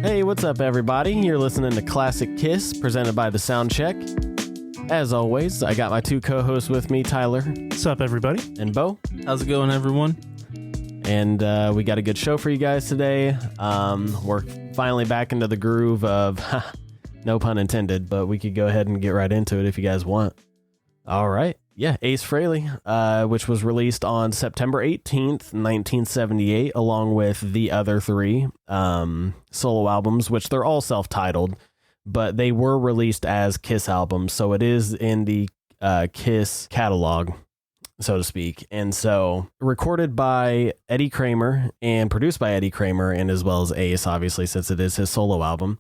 Hey, what's up, everybody? You're listening to Classic Kiss, presented by the Soundcheck. As always, I got my two co-hosts with me, Tyler. What's up, everybody? And Beau. How's it going, everyone? And we got a good show for you guys today. We're finally back into the groove of, no pun intended, but we could go ahead and get right into it if you guys want. All right. Yeah, Ace Frehley, which was released on September 18th, 1978, along with the other three solo albums, which they're all self-titled, but they were released as Kiss albums, so it is in the Kiss catalog, so to speak. And so recorded by Eddie Kramer and produced by Eddie Kramer, and as well as Ace, obviously, since it is his solo album.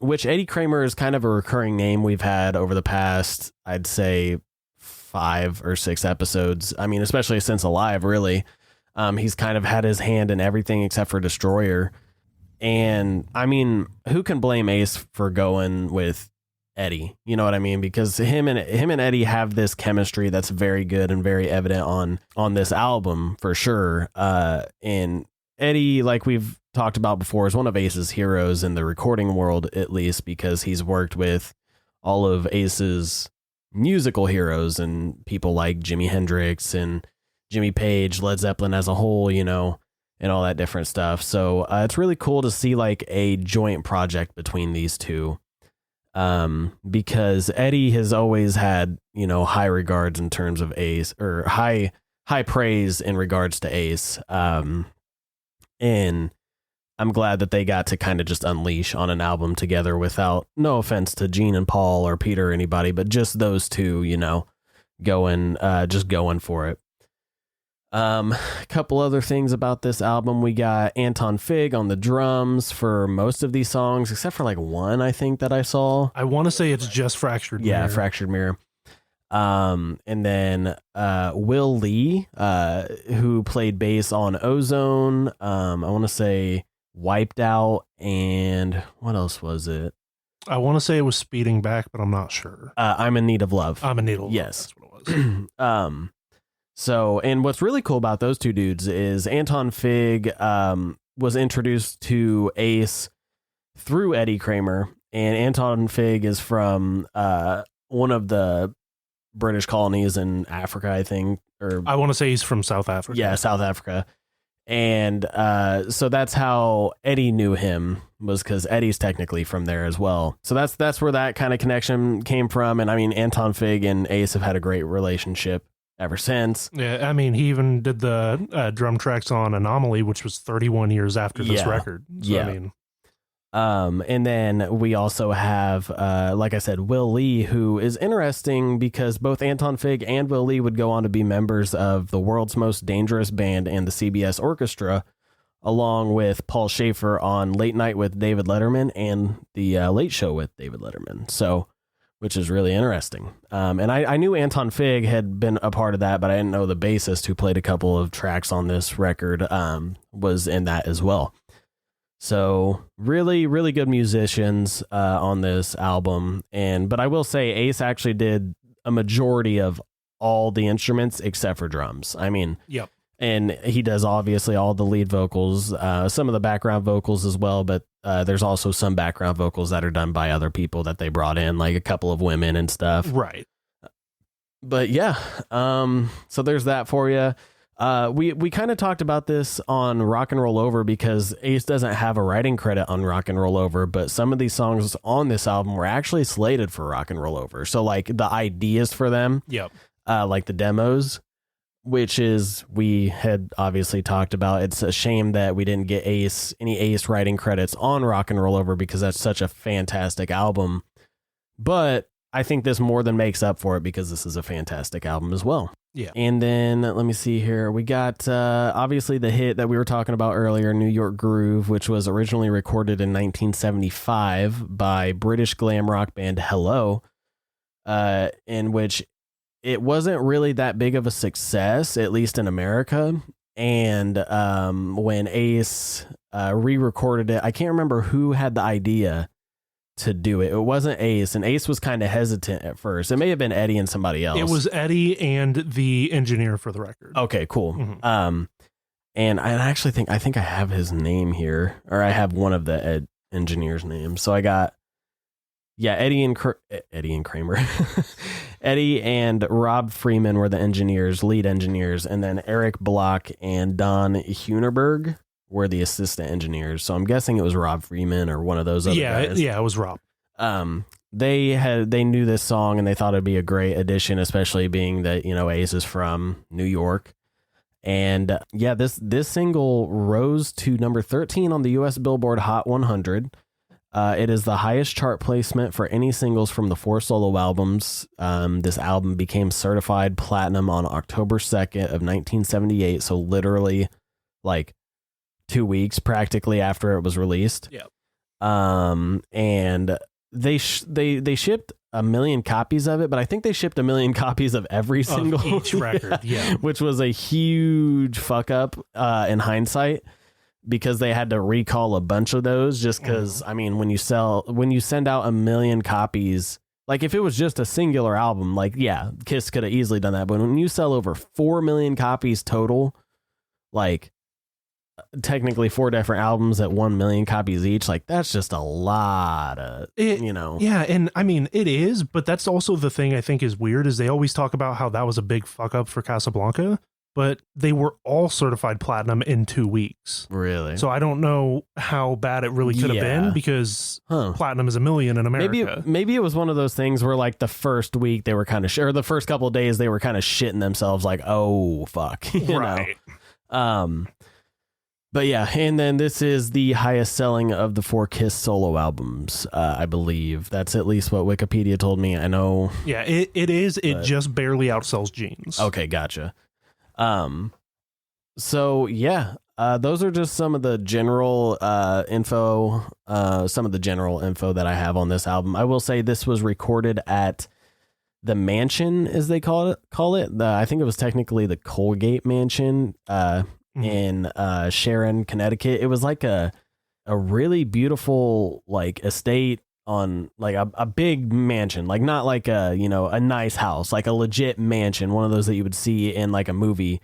Which Eddie Kramer is kind of a recurring name we've had over the past, I'd say, 5 or 6 episodes. I mean, especially since Alive, really. He's kind of had his hand in everything except for Destroyer. And, I mean, who can blame Ace for going with Eddie? You know what I mean? Because him and Eddie have this chemistry that's very good and very evident on this album, for sure. And Eddie, like we've talked about before, is one of Ace's heroes in the recording world, at least because he's worked with all of Ace's musical heroes and people like Jimi Hendrix and Jimmy Page, Led Zeppelin as a whole, you know, and all that different stuff. So it's really cool to see like a joint project between these two, because Eddie has always had, you know, high regards in terms of Ace, or high praise in regards to Ace. And I'm glad that they got to kind of just unleash on an album together without, no offense to Gene and Paul or Peter or anybody, but just those two, you know, going for it. A couple other things about this album. We got Anton Fig on the drums for most of these songs, except for like one, I think, that I saw. I want to say it's just Fractured Mirror. Yeah, Fractured Mirror. And then Will Lee, who played bass on Ozone, I want to say Wiped Out, and what else was it? I want to say it was Speeding Back, but I'm not sure. I'm in Need of Love. I'm in Need of Love. Yes. That's what it was. So, and what's really cool about those two dudes is Anton Fig was introduced to Ace through Eddie Kramer, and Anton Fig is from one of the British colonies in Africa, I think. Or I want to say he's from South Africa. Yeah, South Africa. And so that's how Eddie knew him, was because Eddie's technically from there as well. So that's where that kind of connection came from. And I mean, Anton Fig and Ace have had a great relationship ever since. Yeah, I mean, he even did the drum tracks on Anomaly, which was 31 years after this record. So, yeah. I mean, and then we also have, like I said, Will Lee, who is interesting because both Anton Fig and Will Lee would go on to be members of the World's Most Dangerous Band and the CBS Orchestra, along with Paul Schaefer on Late Night with David Letterman and the Late Show with David Letterman. So, which is really interesting. And I knew Anton Fig had been a part of that, but I didn't know the bassist who played a couple of tracks on this record was in that as well. So really, really good musicians on this album. But I will say Ace actually did a majority of all the instruments except for drums. I mean, yep. And he does obviously all the lead vocals, some of the background vocals as well. But there's also some background vocals that are done by other people that they brought in, like a couple of women and stuff. Right. But yeah, so there's that for you. We kind of talked about this on Rock and Roll Over because Ace doesn't have a writing credit on Rock and Roll Over, but some of these songs on this album were actually slated for Rock and Roll Over. So like the ideas for them, yep. Like the demos, which is, we had obviously talked about. It's a shame that we didn't get any Ace writing credits on Rock and Roll Over because that's such a fantastic album. But I think this more than makes up for it because this is a fantastic album as well. Yeah. And then let me see here. We got obviously the hit that we were talking about earlier, New York Groove, which was originally recorded in 1975 by British glam rock band Hello, in which it wasn't really that big of a success, at least in America. And when Ace re-recorded it, I can't remember who had the idea to do it. It wasn't Ace, and Ace was kind of hesitant at first. It may have been Eddie and somebody else. It was Eddie and the engineer for the record. Okay, cool. Mm-hmm. And I actually think I have his name here, or I have one of the engineers' names. So I got Eddie and Kramer. Eddie and Rob Freeman were the lead engineers, and then Eric Block and Don Hunerberg were the assistant engineers. So I'm guessing it was Rob Freeman or one of those other guys. Yeah, it was Rob. They knew this song and they thought it'd be a great addition, especially being that, Ace is from New York. And this single rose to number 13 on the US Billboard Hot 100. It is the highest chart placement for any singles from the 4 solo albums. This album became certified platinum on October 2nd of 1978. So literally like 2 weeks practically after it was released. Yep. And they shipped 1 million copies of it, but I think they shipped 1 million copies of every single each record. Yeah. Which was a huge fuck up, in hindsight, because they had to recall a bunch of those just because, I mean, when you send out 1 million copies, like if it was just a singular album, like, yeah, Kiss could have easily done that. But when you sell over 4 million copies total, like technically 4 different albums at 1 million copies each, like that's just a lot of, Yeah. And I mean, it is, but that's also the thing I think is weird is they always talk about how that was a big fuck up for Casablanca. But they were all certified platinum in 2 weeks. Really? So I don't know how bad it really could have been because platinum is 1 million in America. Maybe it was one of those things where like the first week they were kind of or the first couple of days they were kind of shitting themselves like, oh fuck, you know. But yeah, and then this is the highest selling of the 4 Kiss solo albums, I believe. That's at least what Wikipedia told me. I know. Yeah, it is. It just barely outsells Jeans. Okay, gotcha. So yeah, those are just some of the general info that I have on this album. I will say this was recorded at the mansion, as they call it. I think it was technically the Colgate Mansion in Sharon, Connecticut. It was like a really beautiful like estate on like a big mansion, like not like a nice house, like a legit mansion, one of those that you would see in like a movie.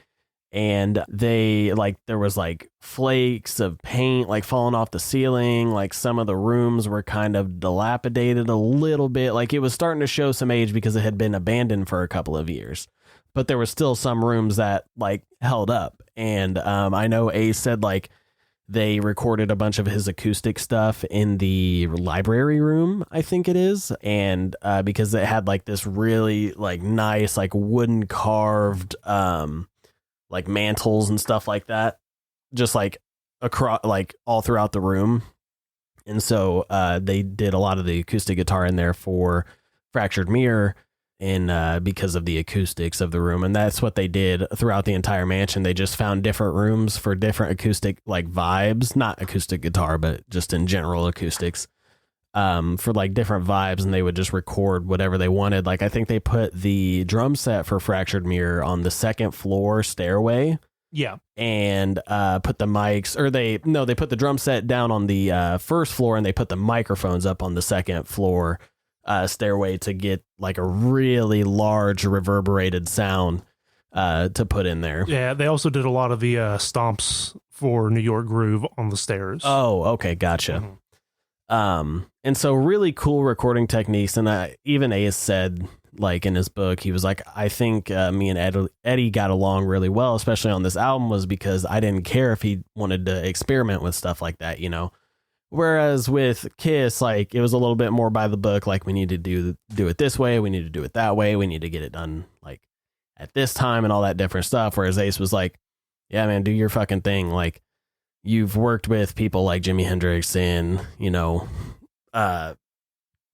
And there was like flakes of paint like falling off the ceiling, like some of the rooms were kind of dilapidated a little bit, like it was starting to show some age because it had been abandoned for a couple of years, but there were still some rooms that like held up. And I know Ace said like they recorded a bunch of his acoustic stuff in the library room, I think it is. And because it had like this really like nice, like wooden carved, like mantles and stuff like that, just like across, like all throughout the room. And so they did a lot of the acoustic guitar in there for Fractured Mirror, and because of the acoustics of the room. And that's what they did throughout the entire mansion. They just found different rooms for different acoustic like vibes, not acoustic guitar, but just in general acoustics, for like different vibes. And they would just record whatever they wanted. Like I think they put the drum set for Fractured Mirror on the 2nd floor stairway. Yeah. And put the mics, or they put the drum set down on the 1st floor, and they put the microphones up on the 2nd floor stairway to get like a really large reverberated sound to put in there. Yeah, they also did a lot of the stomps for New York Groove on the stairs. Oh, okay, gotcha. And so really cool recording techniques. And even Ace said, like in his book, he was like, I think me and Eddie got along really well, especially on this album, was because I didn't care if he wanted to experiment with stuff like that, Whereas with Kiss, like it was a little bit more by the book. Like we need to do it this way, we need to do it that way, we need to get it done like at this time and all that different stuff. Whereas Ace was like, yeah, man, do your fucking thing. Like you've worked with people like Jimi Hendrix and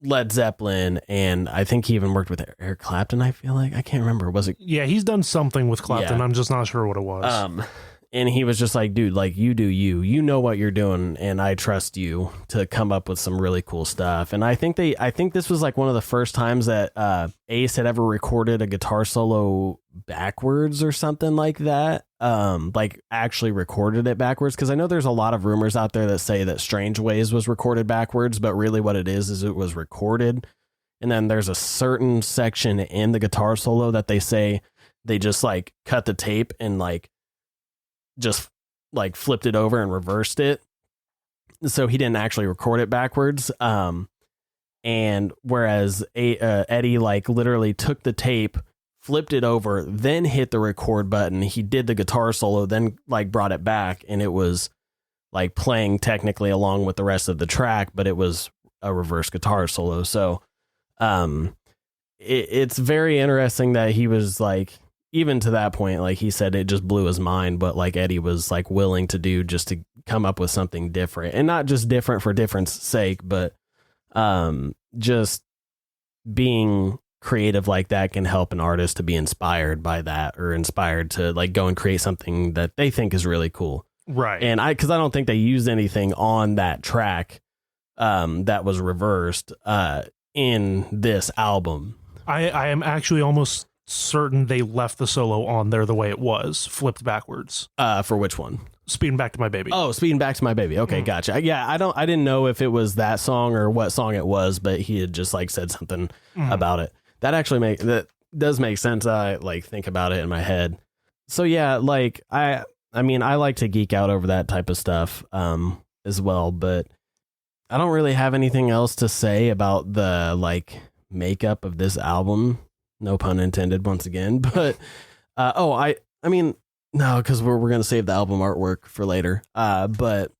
Led Zeppelin, and I think he even worked with Eric Clapton. I feel like I can't remember. Was it? Yeah, he's done something with Clapton. Yeah. I'm just not sure what it was. And he was just like, dude, like you do you know what you're doing, and I trust you to come up with some really cool stuff. And I think this was like one of the first times that Ace had ever recorded a guitar solo backwards or something like that. Like actually recorded it backwards, because I know there's a lot of rumors out there that say that Strange Ways was recorded backwards, but really what it is it was recorded, and then there's a certain section in the guitar solo that they say they just like cut the tape and like just like flipped it over and reversed it. So he didn't actually record it backwards. And whereas Eddie like literally took the tape, flipped it over, then hit the record button. He did the guitar solo, then like brought it back, and it was like playing technically along with the rest of the track, but it was a reverse guitar solo. So it's very interesting that he was like, even to that point, like he said, it just blew his mind, but like Eddie was like willing to do just to come up with something different, and not just different for difference sake, but just being creative like that can help an artist to be inspired by that, or inspired to like go and create something that they think is really cool. Right. And because I don't think they used anything on that track that was reversed in this album. I am actually almost certain they left the solo on there the way it was, flipped backwards. For which one? Speeding Back to My Baby. Oh, Speeding Back to My Baby. Okay, gotcha. Yeah, I didn't know if it was that song or what song it was, but he had just like said something about it. That actually that does make sense. I like think about it in my head. So yeah, like I mean, I like to geek out over that type of stuff as well, but I don't really have anything else to say about the like makeup of this album. No pun intended once again, but I mean, no, because we're going to save the album artwork for later. But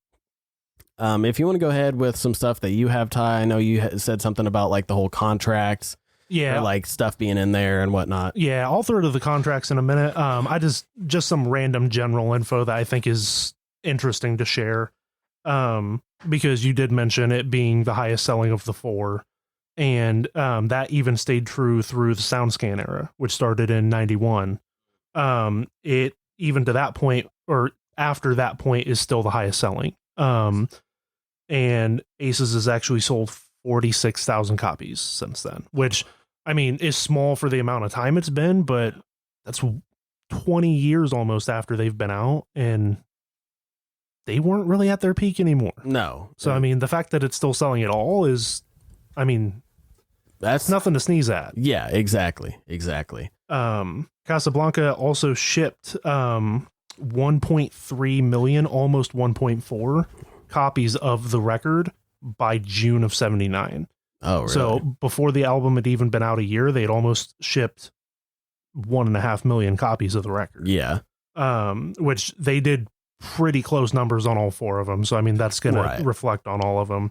if you want to go ahead with some stuff that you have, Ty, I know you said something about like the whole contracts. Yeah. Or, like stuff being in there and whatnot. Yeah, I'll throw to the contracts in a minute. I just some random general info that I think is interesting to share. Because you did mention it being the highest selling of the four. And that even stayed true through the SoundScan era, which started in 91. It even to that point, or after that point, is still the highest selling. And Aces has actually sold 46,000 copies since then, which, I mean, is small for the amount of time it's been, but that's 20 years almost after they've been out, and they weren't really at their peak anymore. No. So, I mean, the fact that it's still selling at all is, I mean, that's nothing to sneeze at. Yeah, exactly. Casablanca also shipped 1.3 million, almost 1.4 copies of the record by June of 79. Oh, really? So before the album had even been out a year, they'd almost shipped 1.5 million copies of the record. Yeah. Which they did pretty close numbers on all four of them. So, I mean, that's going to reflect on all of them.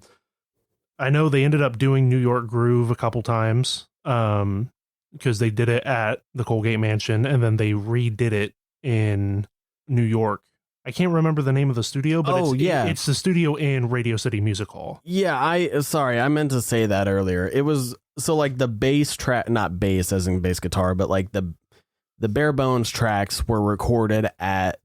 I know they ended up doing New York Groove a couple times because they did it at the Colgate Mansion, and then they redid it in New York. I can't remember the name of the studio, but it's the studio in Radio City Music Hall. Yeah, I meant to say that earlier. It was so like the bass track, not bass as in bass guitar, but like the bare bones tracks were recorded at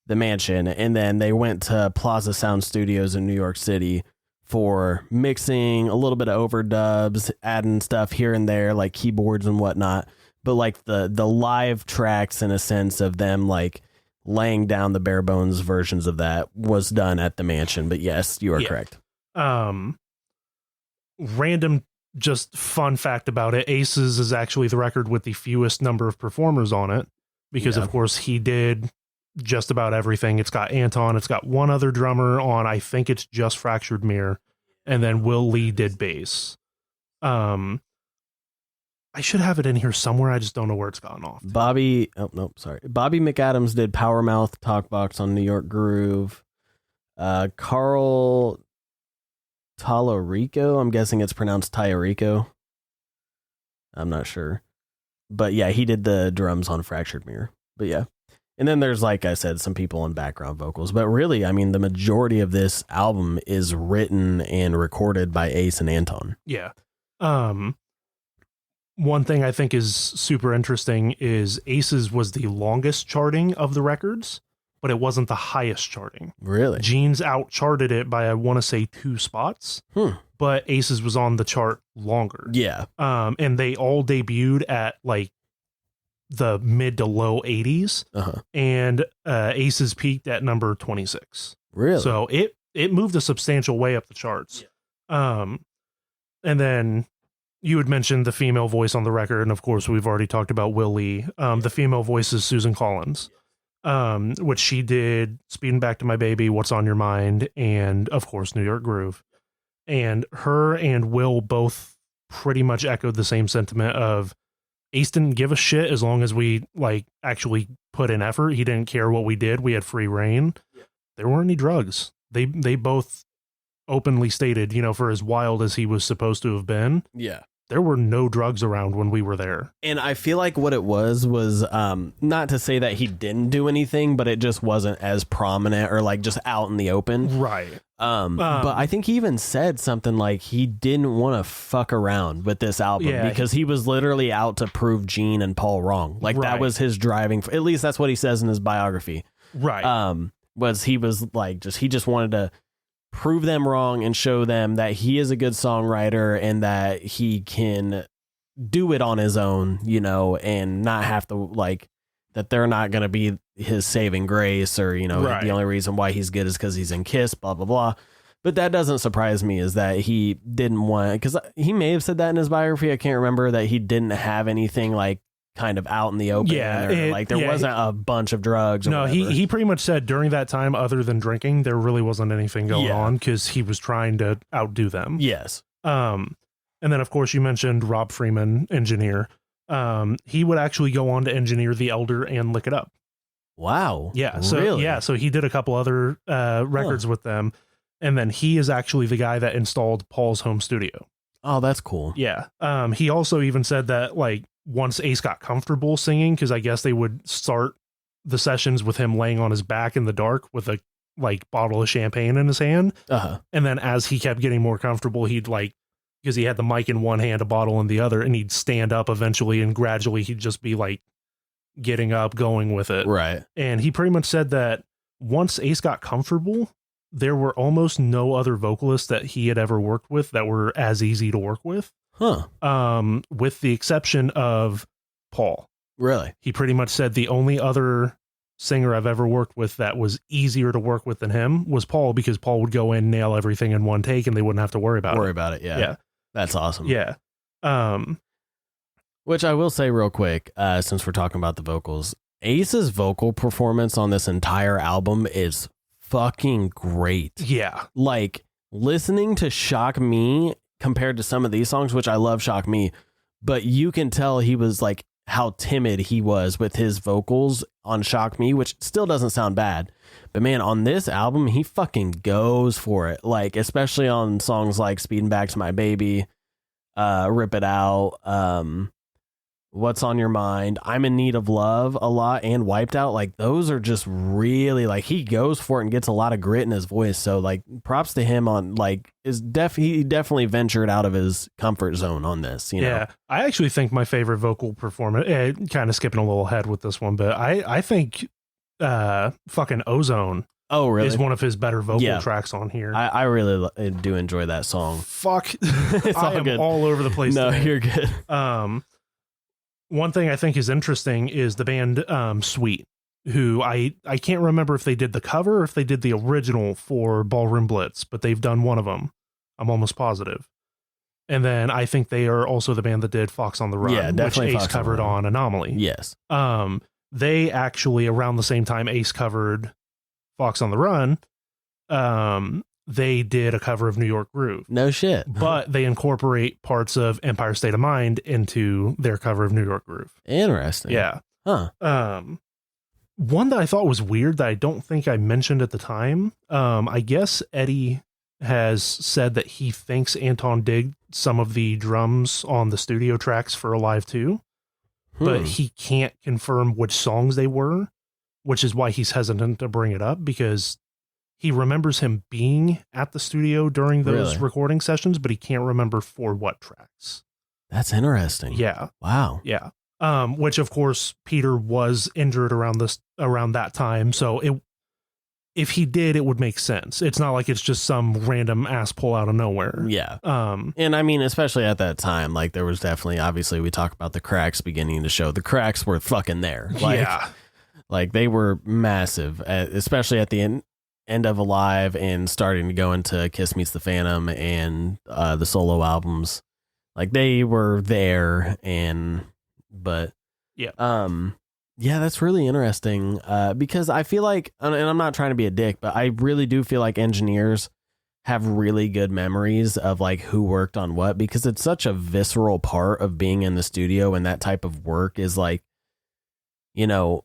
the Mansion, and then they went to Plaza Sound Studios in New York City for mixing, a little bit of overdubs, adding stuff here and there, like keyboards and whatnot. But like the live tracks, in a sense of them like laying down the bare bones versions of that, was done at the Mansion. But yes, you are correct. Random, just fun fact about it: Aces is actually the record with the fewest number of performers on it, because of course he did just about everything. It's got Anton, it's got one other drummer on, I think it's just Fractured Mirror, and then Will Lee did bass. I should have it in here somewhere, I just don't know where it's gotten off. Bobby McAdams did Power Mouth Talkbox on New York Groove. Carl Tallarico, I'm guessing it's pronounced Tallarico, I'm not sure, but yeah, he did the drums on Fractured Mirror. But yeah. And then there's, like I said, some people in background vocals. But really, I mean, the majority of this album is written and recorded by Ace and Anton. Yeah. One thing I think is super interesting is Aces was the longest charting of the records, but it wasn't the highest charting. Really? Gene's out-charted it by, I want to say, 2 spots. But Aces was on the chart longer. Yeah. And they all debuted at, like, the mid to low 80s, and Aces peaked at number 26. Really? So it moved a substantial way up the charts. And then you had mentioned the female voice on the record, and of course we've already talked about Will Lee. The female voice is Susan Collins. which she did Speeding Back to My Baby, What's on Your Mind, and of course New York Groove. And her and Will both pretty much echoed the same sentiment of Ace didn't give a shit as long as we like actually put in effort. He didn't care what we did. We had free reign. Yeah. There weren't any drugs. They both openly stated, you know, for as wild as he was supposed to have been. Yeah. There were no drugs around when we were there. And I feel like what it was not to say that he didn't do anything, but it just wasn't as prominent or like just out in the open. Right. But I think he even said something like he didn't want to fuck around with this album because he was literally out to prove Gene and Paul wrong. Like that was his driving. At least that's what he says in his biography. Right. He was like, he just wanted to prove them wrong and show them that he is a good songwriter and that he can do it on his own, you know, and not have to like that they're not going to be his saving grace or, you know, the only reason why he's good is because he's in Kiss, blah, blah, blah. But that doesn't surprise me is that he didn't want, because he may have said that in his biography. I can't remember that he didn't have anything like kind of out in the open. Yeah, there wasn't a bunch of drugs. No, he pretty much said during that time, other than drinking, there really wasn't anything going on because he was trying to outdo them. Yes. And then of course you mentioned Rob Freeman, engineer. He would actually go on to engineer The Elder and Lick It Up. Wow. Yeah. So really? So he did a couple other records with them, and then he is actually the guy that installed Paul's home studio. Oh, that's cool. Yeah. He also even said that like once Ace got comfortable singing, because I guess they would start the sessions with him laying on his back in the dark with a like bottle of champagne in his hand. And then as he kept getting more comfortable, he'd like, because he had the mic in one hand, a bottle in the other, and he'd stand up eventually, and gradually he'd just be like getting up, going with it. Right. And he pretty much said that once Ace got comfortable, there were almost no other vocalists that he had ever worked with that were as easy to work with. With the exception of Paul. Really? He pretty much said the only other singer I've ever worked with that was easier to work with than him was Paul, because Paul would go in, nail everything in one take, and they wouldn't have to worry about it. Yeah. That's awesome. Yeah. Which I will say real quick, since we're talking about the vocals, Ace's vocal performance on this entire album is fucking great. Yeah. Like listening to Shock Me compared to some of these songs, which I love Shock Me, but you can tell he was like how timid he was with his vocals on Shock Me, which still doesn't sound bad. But man, on this album, he fucking goes for it. Like, especially on songs like Speeding Back to My Baby, Rip It Out, What's on Your Mind, I'm in Need of Love a lot, and Wiped Out. Like, those are just really like, he goes for it and gets a lot of grit in his voice. So like, props to him on like, he definitely ventured out of his comfort zone on this, you know? Yeah. I actually think my favorite vocal performance, kind of skipping a little ahead with this one, but I think fucking Ozone is one of his better vocal tracks on here. I really do enjoy that song. Fuck. I am good. All over the place. No, today. You're good. One thing I think is interesting is the band Sweet, who I can't remember if they did the cover or if they did the original for Ballroom Blitz, but they've done one of them. I'm almost positive. And then I think they are also the band that did Fox on the Run, which Ace covered on Anomaly. Yes. They actually, around the same time Ace covered Fox on the Run, they did a cover of New York Groove. No shit. But they incorporate parts of Empire State of Mind into their cover of New York Groove. Interesting. Yeah. Huh. One that I thought was weird that I don't think I mentioned at the time. I guess Eddie has said that he thinks Anton digged some of the drums on the studio tracks for Alive 2, but he can't confirm which songs they were, which is why he's hesitant to bring it up, because he remembers him being at the studio during those recording sessions, but he can't remember for what tracks. That's interesting. Yeah. Wow. Yeah. Which of course Peter was injured around that time. So if he did, it would make sense. It's not like it's just some random ass pull out of nowhere. Yeah. And I mean, especially at that time, like there was definitely, obviously we talk about the cracks beginning to show. The cracks were fucking there. Like, yeah. Like they were massive, especially at the end of Alive and starting to go into Kiss Meets the Phantom and the solo albums. Like they were there, but yeah. Yeah, that's really interesting. Because I feel like, and I'm not trying to be a dick, but I really do feel like engineers have really good memories of like who worked on what, because it's such a visceral part of being in the studio, and that type of work is like, you know,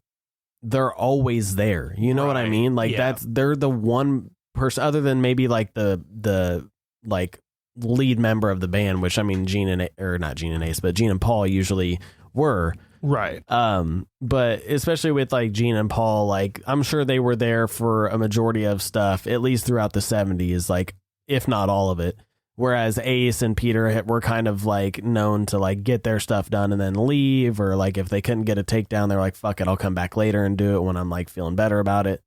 they're always there. You know what I mean? Like they're the one person other than maybe like the like lead member of the band, which I mean, Gene and Paul usually were. Right. But especially with like Gene and Paul, like I'm sure they were there for a majority of stuff, at least throughout the 70s, like if not all of it. Whereas Ace and Peter were kind of like known to like get their stuff done and then leave, or like if they couldn't get a takedown, they're like, fuck it, I'll come back later and do it when I'm like feeling better about it.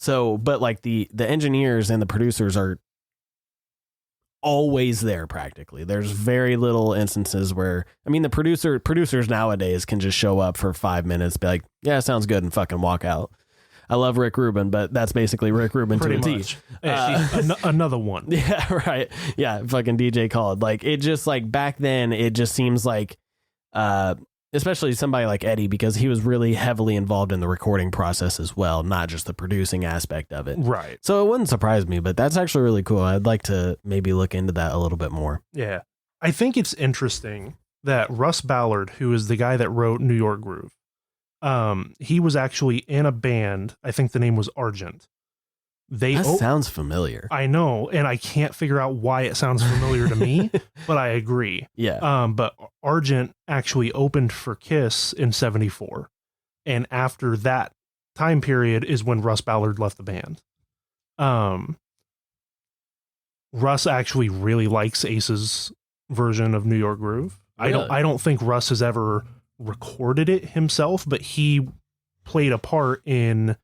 So, but like the engineers and the producers are always there practically. There's very little instances where, I mean, the producers nowadays can just show up for 5 minutes, be like, yeah, sounds good, and fucking walk out. I love Rick Rubin, but that's basically Rick Rubin to a T. Another one. Yeah, right. Yeah, fucking DJ Khaled. Like, it just, like, back then, it just seems like, especially somebody like Eddie, because he was really heavily involved in the recording process as well, not just the producing aspect of it. Right. So it wouldn't surprise me, but that's actually really cool. I'd like to maybe look into that a little bit more. Yeah. I think it's interesting that Russ Ballard, who is the guy that wrote New York Groove, he was actually in a band. I think the name was Argent. That sounds familiar. I know, and I can't figure out why it sounds familiar to me, but I agree. Yeah. But Argent actually opened for Kiss in 74. And after that time period is when Russ Ballard left the band. Russ actually really likes Ace's version of New York Groove. Really? I don't think Russ has ever recorded it himself, but he played a part in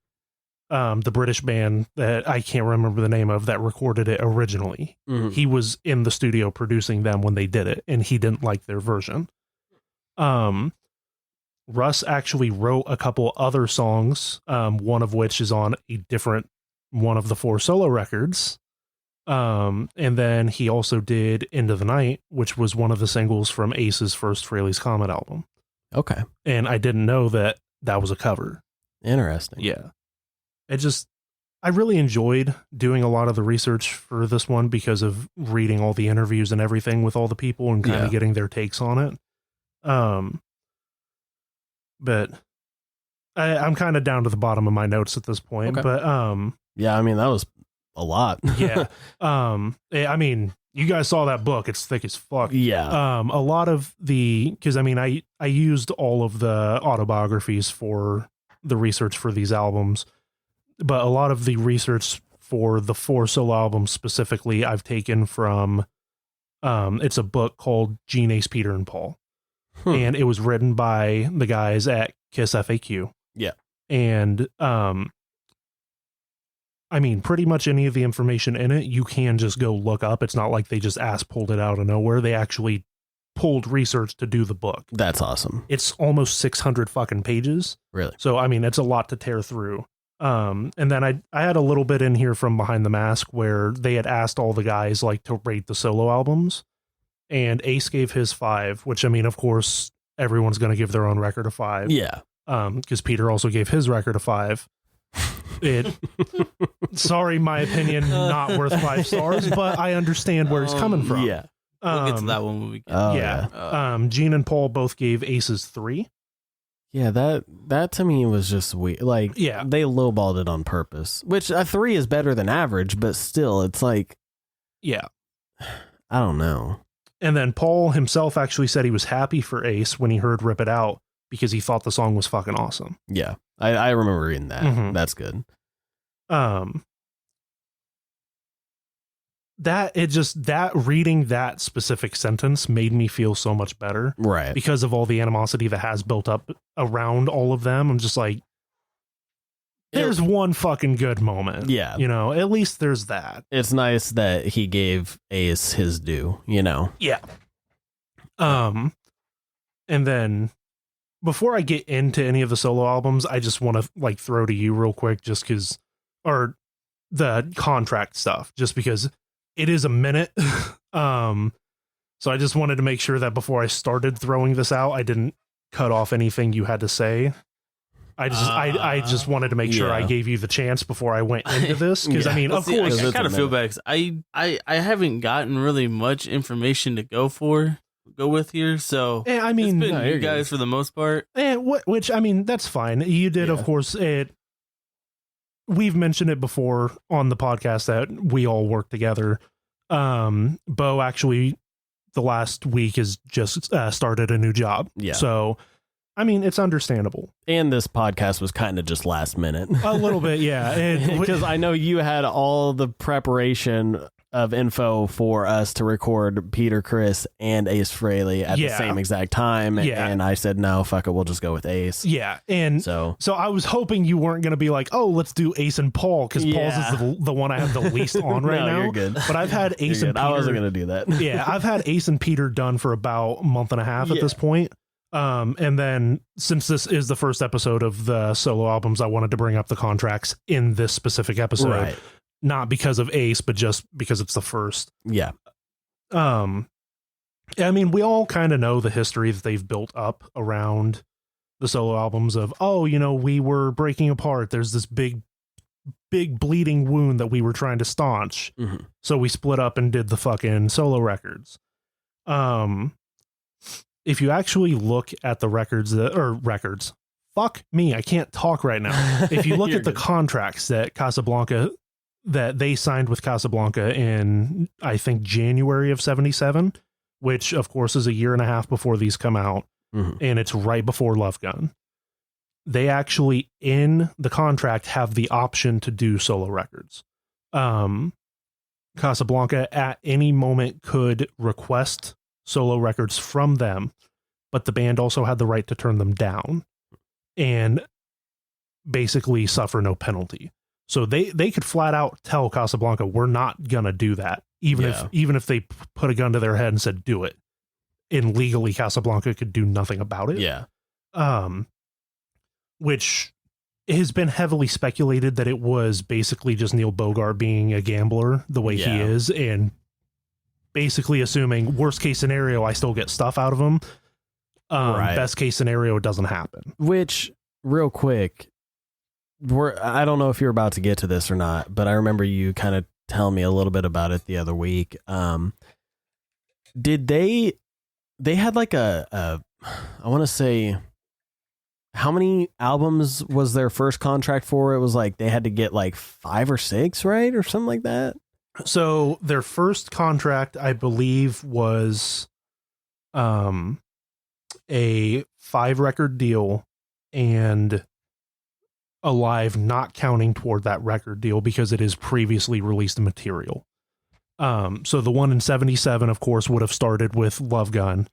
the British band that I can't remember the name of that recorded it originally. Mm-hmm. He was in the studio producing them when they did it, and he didn't like their version. Russ actually wrote a couple other songs, one of which is on a different one of the 4 solo records. And then he also did Into the Night, which was one of the singles from Ace's first Frehley's Comet album. Okay. And I didn't know that was a cover. Interesting. Yeah. I really enjoyed doing a lot of the research for this one because of reading all the interviews and everything with all the people and kind of getting their takes on it. But I'm kind of down to the bottom of my notes at this point. Okay. But yeah, I mean, that was a lot. Yeah. I mean, you guys saw that book. It's thick as fuck. Yeah. A lot of because I mean, I used all of the autobiographies for the research for these albums, but a lot of the research for the 4 solo albums specifically, I've taken from, it's a book called Gene, Ace, Peter, and Paul. And it was written by the guys at Kiss FAQ. Yeah. And, I mean, pretty much any of the information in it, you can just go look up. It's not like they just pulled it out of nowhere. They actually pulled research to do the book. That's awesome. It's almost 600 fucking pages. Really? So, I mean, it's a lot to tear through. And then I had a little bit in here from Behind the Mask where they had asked all the guys like to rate the solo albums, and Ace gave his 5, which I mean, of course, everyone's going to give their own record a 5. Yeah. Because Peter also gave his record a 5. Sorry, my opinion, not worth 5 stars, but I understand where he's coming from. Yeah. We'll get to that one when we get yeah. Gene and Paul both gave Ace's 3. Yeah, that to me was just weird. Like, yeah, they lowballed it on purpose, which a 3 is better than average, but still, it's like, yeah, I don't know. And then Paul himself actually said he was happy for Ace when he heard Rip It Out because he thought the song was fucking awesome. Yeah, I remember reading that. Mm-hmm. That's good. That reading that specific sentence made me feel so much better. Right. Because of all the animosity that has built up around all of them. I'm just like, there's one fucking good moment. Yeah. You know, at least there's that. It's nice that he gave Ace his due, you know? Yeah. And then before I get into any of the solo albums, I just want to like throw to you real quick, just because, or the contract stuff, just because it is a minute. So I just wanted to make sure that before I started throwing this out, I didn't cut off anything you had to say. I just wanted to make sure I gave you the chance before I went into this, because I mean, of course, I kind of feel bad, 'cause I haven't gotten really much information to go with here, so I mean, it's been you guys for the most part. Which I mean, that's fine. You did, of course. We've mentioned it before on the podcast that we all work together. Beau actually, the last week has just started a new job. Yeah. So, I mean, it's understandable. And this podcast was kind of just last minute. A little bit, yeah. Because I know you had all the preparation of info for us to record Peter Criss and Ace Frehley at the same exact time. Yeah. And I said, no, fuck it, we'll just go with Ace. Yeah. And so I was hoping you weren't going to be like, oh, let's do Ace and Paul, because Paul's is the one I have the least on right now. You're good. But I've had Ace and Peter. I wasn't going to do that. Yeah, I've had Ace and Peter done for about a month and a half at this point. And then since this is the first episode of the solo albums, I wanted to bring up the contracts in this specific episode. Right. Not because of Ace, but just because it's the first. Yeah. I mean, we all kind of know the history that they've built up around the solo albums of, we were breaking apart. There's this big bleeding wound that we were trying to staunch. Mm-hmm. So we split up and did the fucking solo records. If you actually look at the records, fuck me, I can't talk right now. If you look at the contracts that they signed with Casablanca in, I think, January of 1977, which of course is a year and a half before these come out. Mm-hmm. And it's right before Love Gun. They actually, in the contract, have the option to do solo records. Casablanca at any moment could request solo records from them, but the band also had the right to turn them down and basically suffer no penalty. So they could flat out tell Casablanca, we're not gonna do that, even if they put a gun to their head and said do it, and legally Casablanca could do nothing about it. Yeah. Which has been heavily speculated that it was basically just Neil Bogart being a gambler the way he is, and basically assuming worst case scenario, I still get stuff out of him. Best case scenario, it doesn't happen. Which, real quick, I don't know if you're about to get to this or not, but I remember you kind of telling me a little bit about it the other week. Did they had like I want to say, how many albums was their first contract for? It was like they had to get like 5 or 6, right? Or something like that. So their first contract, I believe, was a 5-record deal, and Alive not counting toward that record deal because it is previously released material. So the one in 1977, of course, would have started with Love Gun.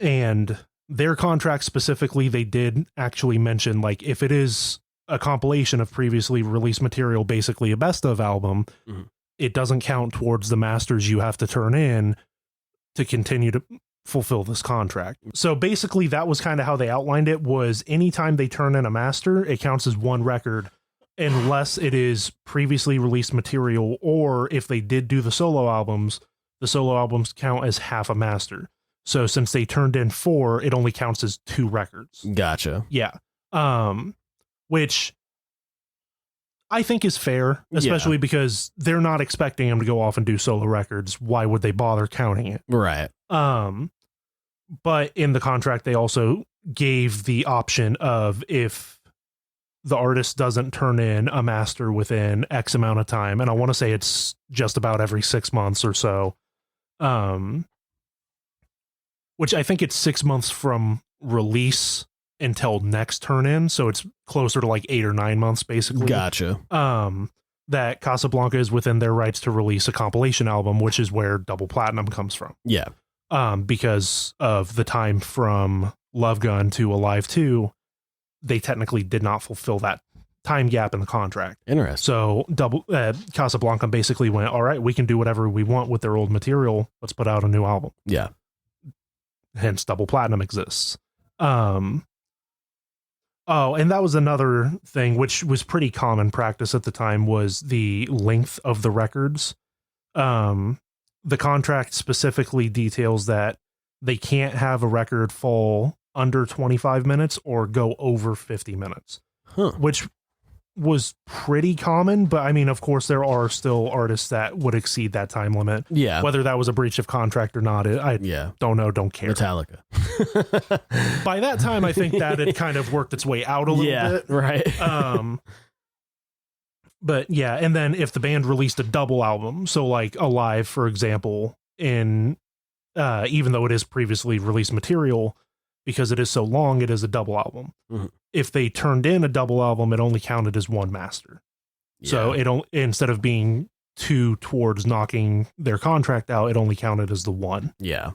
And their contract specifically, they did actually mention, like, if it is a compilation of previously released material, basically a best of album, it doesn't count towards the masters you have to turn in to continue to fulfill this contract. So basically that was kind of how they outlined it, was anytime they turn in a master, it counts as one record unless it is previously released material, or if they did do the solo albums count as half a master. So since they turned in 4, it only counts as 2 records. Gotcha. Yeah. Which I think is fair, especially because they're not expecting him to go off and do solo records. Why would they bother counting it? Right. But in the contract, they also gave the option of, if the artist doesn't turn in a master within X amount of time, and I want to say it's just about every 6 months or so, which I think it's 6 months from release until next turn in, so it's closer to like 8 or 9 months basically. Gotcha. That Casablanca is within their rights to release a compilation album, which is where Double Platinum comes from. Yeah. Because of the time from Love Gun to Alive 2, they technically did not fulfill that time gap in the contract. Interesting. So Casablanca basically went, all right, we can do whatever we want with their old material. Let's put out a new album. Yeah. Hence Double Platinum exists. And that was another thing which was pretty common practice at the time, was the length of the records. The contract specifically details that they can't have a record fall under 25 minutes or go over 50 minutes, which was pretty common. But I mean, of course, there are still artists that would exceed that time limit. Yeah. Whether that was a breach of contract or not, I don't know, don't care. Metallica. By that time, I think that had kind of worked its way out a little bit. Right. But yeah, and then if the band released a double album, so like Alive, for example, in even though it is previously released material, because it is so long, it is a double album. Mm-hmm. If they turned in a double album, it only counted as one master. Yeah. So instead of being 2 towards knocking their contract out, it only counted as the 1. Yeah.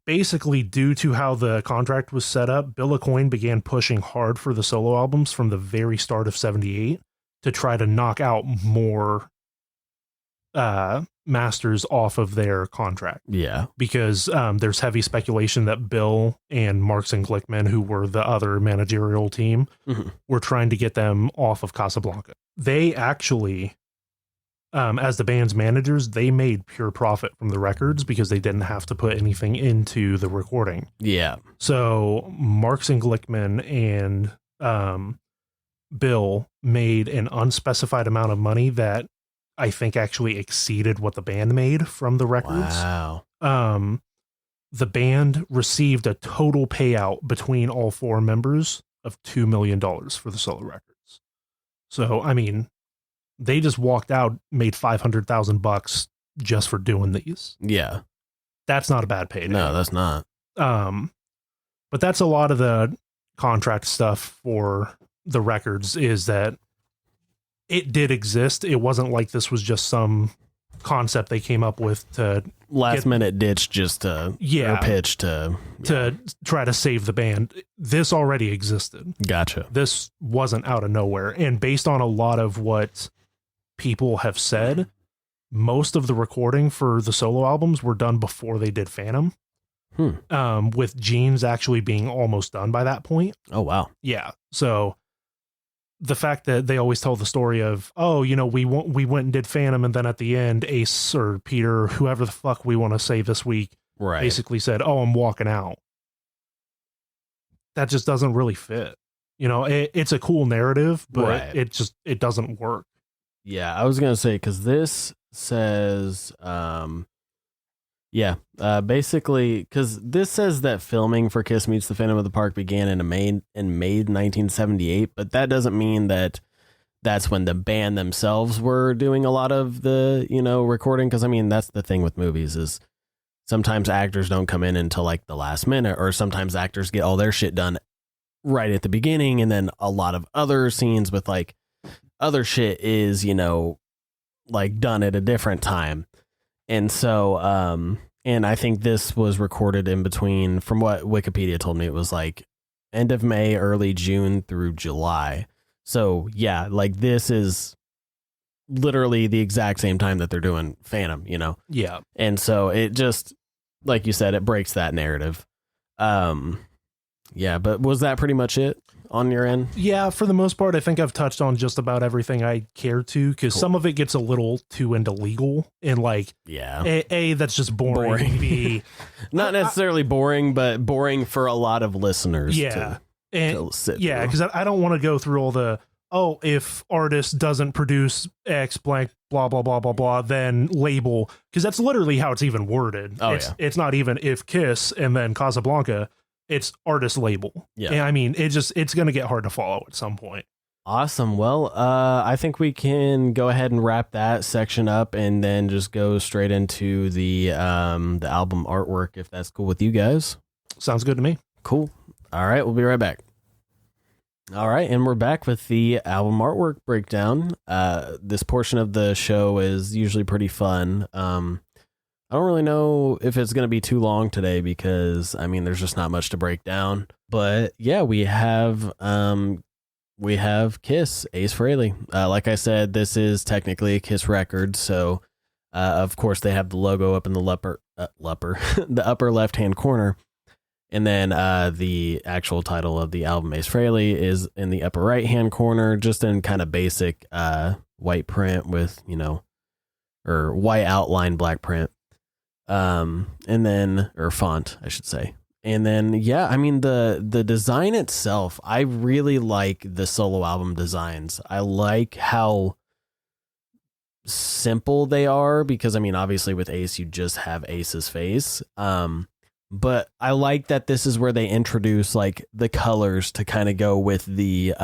Basically, due to how the contract was set up, Bill Aucoin began pushing hard for the solo albums from the very start of 78 to try to knock out more masters off of their contract. Yeah. Because there's heavy speculation that Bill and Marks and Glickman, who were the other managerial team, were trying to get them off of Casablanca. They actually, as the band's managers, they made pure profit from the records because they didn't have to put anything into the recording. Yeah. So Marks and Glickman and Bill made an unspecified amount of money that I think actually exceeded what the band made from the records. Wow. The band received a total payout between all 4 members of $2 million for the solo records. So, I mean, they just walked out, made $500,000 just for doing these. Yeah. That's not a bad payday. No, that's not. But that's a lot of the contract stuff for the records, is that it did exist. It wasn't like this was just some concept they came up with to last minute ditch, just to or pitch to try to save the band. This already existed. Gotcha. This wasn't out of nowhere. And based on a lot of what people have said, most of the recording for the solo albums were done before they did Phantom. With Gene's actually being almost done by that point. Oh, wow. Yeah. So the fact that they always tell the story of, oh, you know, we went and did Phantom, and then at the end, Ace or Peter, whoever the fuck we want to say this week, basically said, oh, I'm walking out. That just doesn't really fit. You know, it's a cool narrative, but it doesn't work. Yeah, I was going to say, because this says, basically, because this says that filming for Kiss Meets the Phantom of the Park began in May 1978, but that doesn't mean that that's when the band themselves were doing a lot of the, you know, recording. Because I mean, that's the thing with movies, is sometimes actors don't come in until like the last minute, or sometimes actors get all their shit done right at the beginning, and then a lot of other scenes with like other shit is, you know, like done at a different time. And so, and I think this was recorded in between, from what Wikipedia told me, it was like end of May, early June through July. So yeah, like this is literally the exact same time that they're doing Phantom, you know? Yeah. And so it just, like you said, it breaks that narrative. Yeah, but was that pretty much it on your end? Yeah, for the most part, I think I've touched on just about everything I care to, because some of it gets a little too into legal, and like, A, that's just boring. B, not necessarily boring, but boring for a lot of listeners. Yeah. Because I don't want to go through all the, if artist doesn't produce X blank, blah, blah, blah, blah, blah, then label, because that's literally how it's even worded. It's not even if Kiss and then Casablanca. It's artist label. Yeah. And I mean, it's going to get hard to follow at some point. Awesome. Well, I think we can go ahead and wrap that section up and then just go straight into the album artwork, if that's cool with you guys. Sounds good to me. Cool. All right. We'll be right back. All right. And we're back with the album artwork breakdown. This portion of the show is usually pretty fun. I don't really know if it's going to be too long today because, I mean, there's just not much to break down. But yeah, we have Kiss, Ace Frehley. Like I said, this is technically a Kiss record. So, of course, they have the logo up in the the upper left-hand corner. And then the actual title of the album, Ace Frehley, is in the upper right-hand corner, just in kind of basic white print with, you know, or white outline, black print. And then, or font, I should say. And then, yeah, I mean, the design itself, I really like the solo album designs. I like how simple they are because, I mean, obviously with Ace, you just have Ace's face. But I like that this is where they introduce like the colors to kind of go with the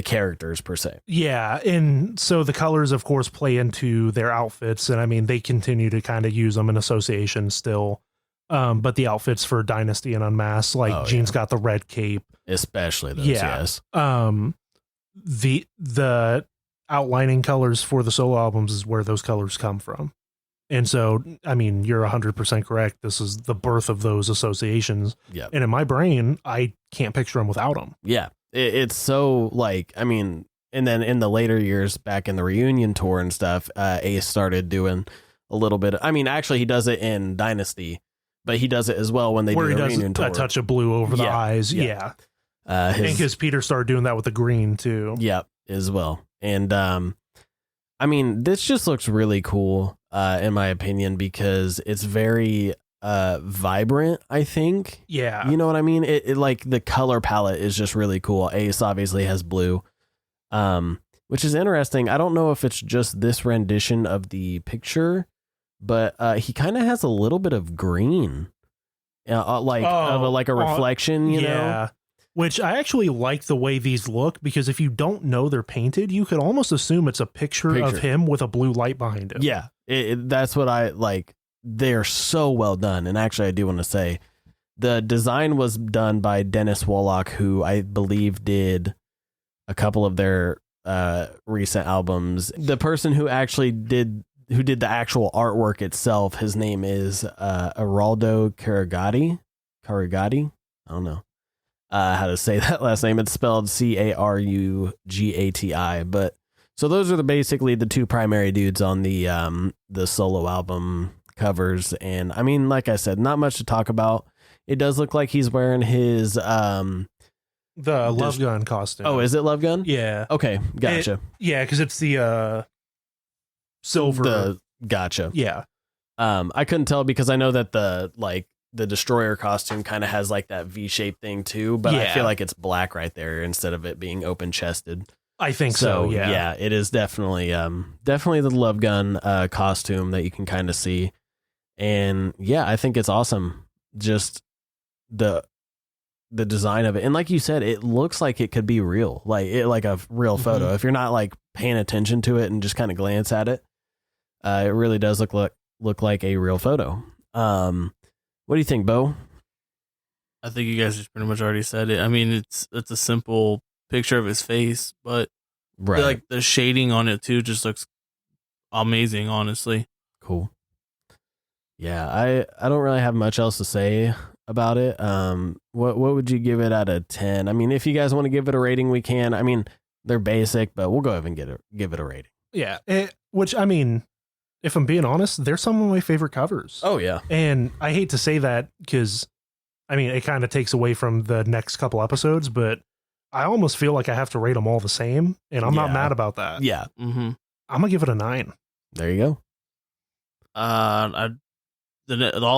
characters per se. Yeah, and so the colors, of course, play into their outfits, and I mean they continue to kind of use them in association still. But the outfits for Dynasty and Unmasked, like Jean's got the red cape, especially those. Yeah. Yes. The outlining colors for the solo albums is where those colors come from. And so, I mean, you're 100% correct. This is the birth of those associations. Yeah. And in my brain, I can't picture them without them. Yeah. It's so like, I mean, and then in the later years back in the reunion tour and stuff, Ace started doing a little bit. I mean, actually, he does it in Dynasty, but he does it as well when they do the reunion tour. A touch of blue over the eyes. Yeah. And because Peter started doing that with the green too. Yeah, as well. And I mean, this just looks really cool, in my opinion, because it's very vibrant, I think. Yeah. You know what I mean? It like the color palette is just really cool. Ace obviously has blue, which is interesting. I don't know if it's just this rendition of the picture, but he kind of has a little bit of green, like a reflection, you know? Which I actually like the way these look, because if you don't know they're painted, you could almost assume it's a picture of him with a blue light behind him. Yeah, that's what I like. They're so well done. And actually, I do want to say the design was done by Dennis Wollock, who I believe did a couple of their recent albums. The person who actually did the actual artwork itself, his name is Araldo Carugati. I don't know how to say that last name. It's spelled Carugati. But so those are basically the two primary dudes on the solo album covers. And I mean, like I said, not much to talk about. It does look like he's wearing his the Love Gun costume. Oh, is it Love Gun? Yeah. Okay, gotcha. Because it's the silver. Gotcha. Yeah. I couldn't tell because I know that the Destroyer costume kind of has like that V-shaped thing too, but I feel like it's black right there instead of it being open chested. I think so. Yeah, it is definitely the Love Gun costume that you can kind of see. And yeah, I think it's awesome. Just the design of it. And like you said, it looks like it could be real, like a real photo. If you're not like paying attention to it and just kind of glance at it, it really does look like a real photo. What do you think, Beau? I think you guys just pretty much already said it. I mean, it's a simple picture of his face, but like the shading on it too just looks amazing, honestly. Cool. Yeah, I don't really have much else to say about it. What would you give it out of 10? I mean, if you guys want to give it a rating, we can. I mean, they're basic, but we'll go ahead and give it a rating. Yeah, which I mean, if I'm being honest, they're some of my favorite covers. Oh yeah, and I hate to say that because, I mean, it kind of takes away from the next couple episodes, but I almost feel like I have to rate them all the same, and I'm not mad about that. Yeah, I'm gonna give it a 9. There you go. All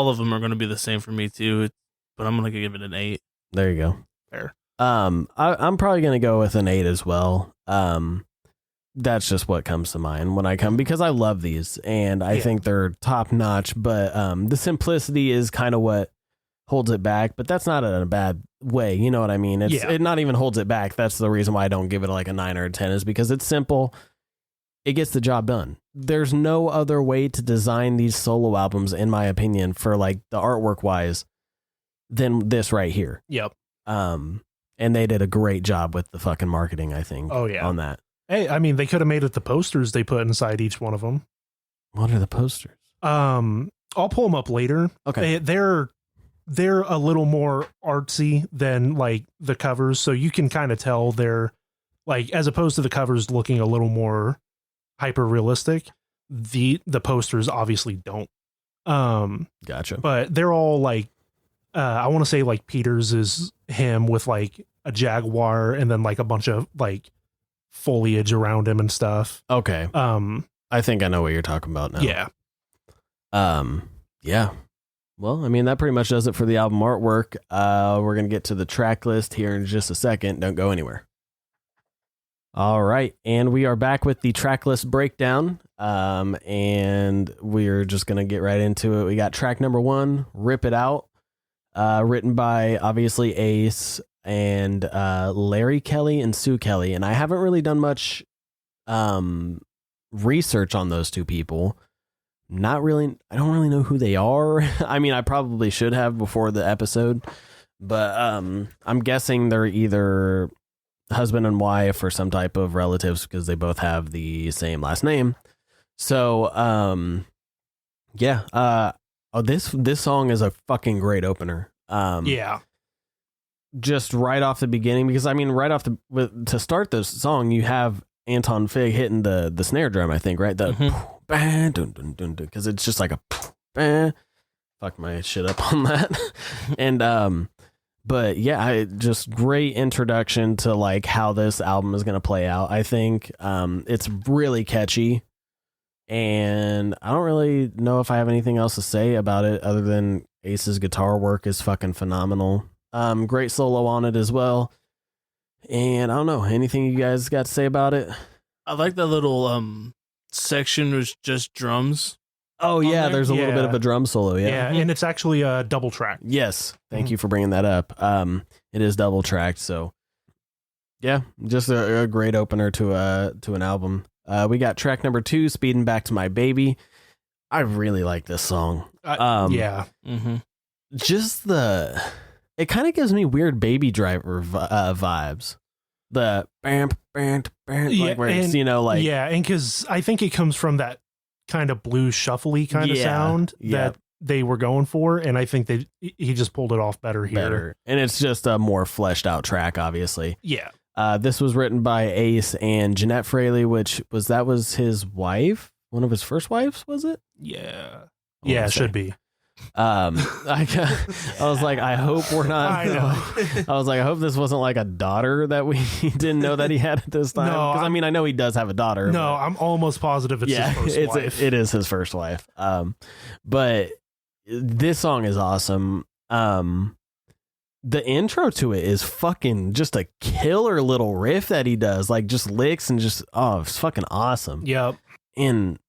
of them are going to be the same for me too, but I'm going to give it an 8. There you go. Fair. I'm probably going to go with an 8 as well. That's just what comes to mind when I come, because I love these and I think they're top notch, but the simplicity is kind of what holds it back, but that's not in a bad way. You know what I mean? It not even holds it back. That's the reason why I don't give it like a 9 or a 10, is because it's simple. It gets the job done. There's no other way to design these solo albums, in my opinion, for like the artwork wise, than this right here. Yep. And they did a great job with the fucking marketing, I think. Oh yeah. On that. Hey, I mean, they could have made it the posters they put inside each one of them. What are the posters? I'll pull them up later. Okay. They're a little more artsy than like the covers, so you can kind of tell they're like, as opposed to the covers looking a little more hyper realistic, the posters obviously don't. Gotcha. But they're all like, I want to say like Peter's is him with like a jaguar and then like a bunch of like foliage around him and stuff. Okay. I think I know what you're talking about now. Yeah. Yeah. Well, I mean, that pretty much does it for the album artwork. We're going to get to the track list here in just a second. Don't go anywhere. All right. And we are back with the track list breakdown. And we're just going to get right into it. We got track number 1, Rip It Out, written by, obviously, Ace and Larry Kelly and Sue Kelly. And I haven't really done much research on those two people. Not really. I don't really know who they are. I mean, I probably should have before the episode, but I'm guessing they're either husband and wife or some type of relatives because they both have the same last name. So, yeah. This song is a fucking great opener. Yeah. Just right off the beginning, because I mean, right off to start this song, you have Anton Fig hitting the snare drum. I think, right? Because it's just like a fuck my shit up on that. And but yeah, just great introduction to like how this album is gonna play out. I think it's really catchy, and I don't really know if I have anything else to say about it other than Ace's guitar work is fucking phenomenal. Great solo on it as well. And I don't know, anything you guys got to say about it? I like that little section was just drums. Oh yeah, there's a little bit of a drum solo. Yeah, and it's actually a double track. Yes, thank you for bringing that up. It is double tracked, so yeah, just a great opener to an album. We got track number 2, Speeding Back to My Baby. I really like this song. Just it kind of gives me weird Baby Driver vibes. The bam, bam, bam, like where it's, and because I think it comes from that kind of blues shuffly kind of sound that they were going for, and I think he just pulled it off better here. And it's just a more fleshed out track, obviously. Yeah. This was written by Ace and Jeanette Frehley, which was his wife, one of his first wives, was it? Yeah. Yeah, it should be. I was like, I hope we're not. I know. I was like, I hope this wasn't like a daughter that we didn't know that he had at this time. No, because I mean, I know he does have a daughter. No, I'm almost positive it's his first wife. It is his first wife. But this song is awesome. The intro to it is fucking just a killer little riff that he does, like just licks and just it's fucking awesome. Yep. And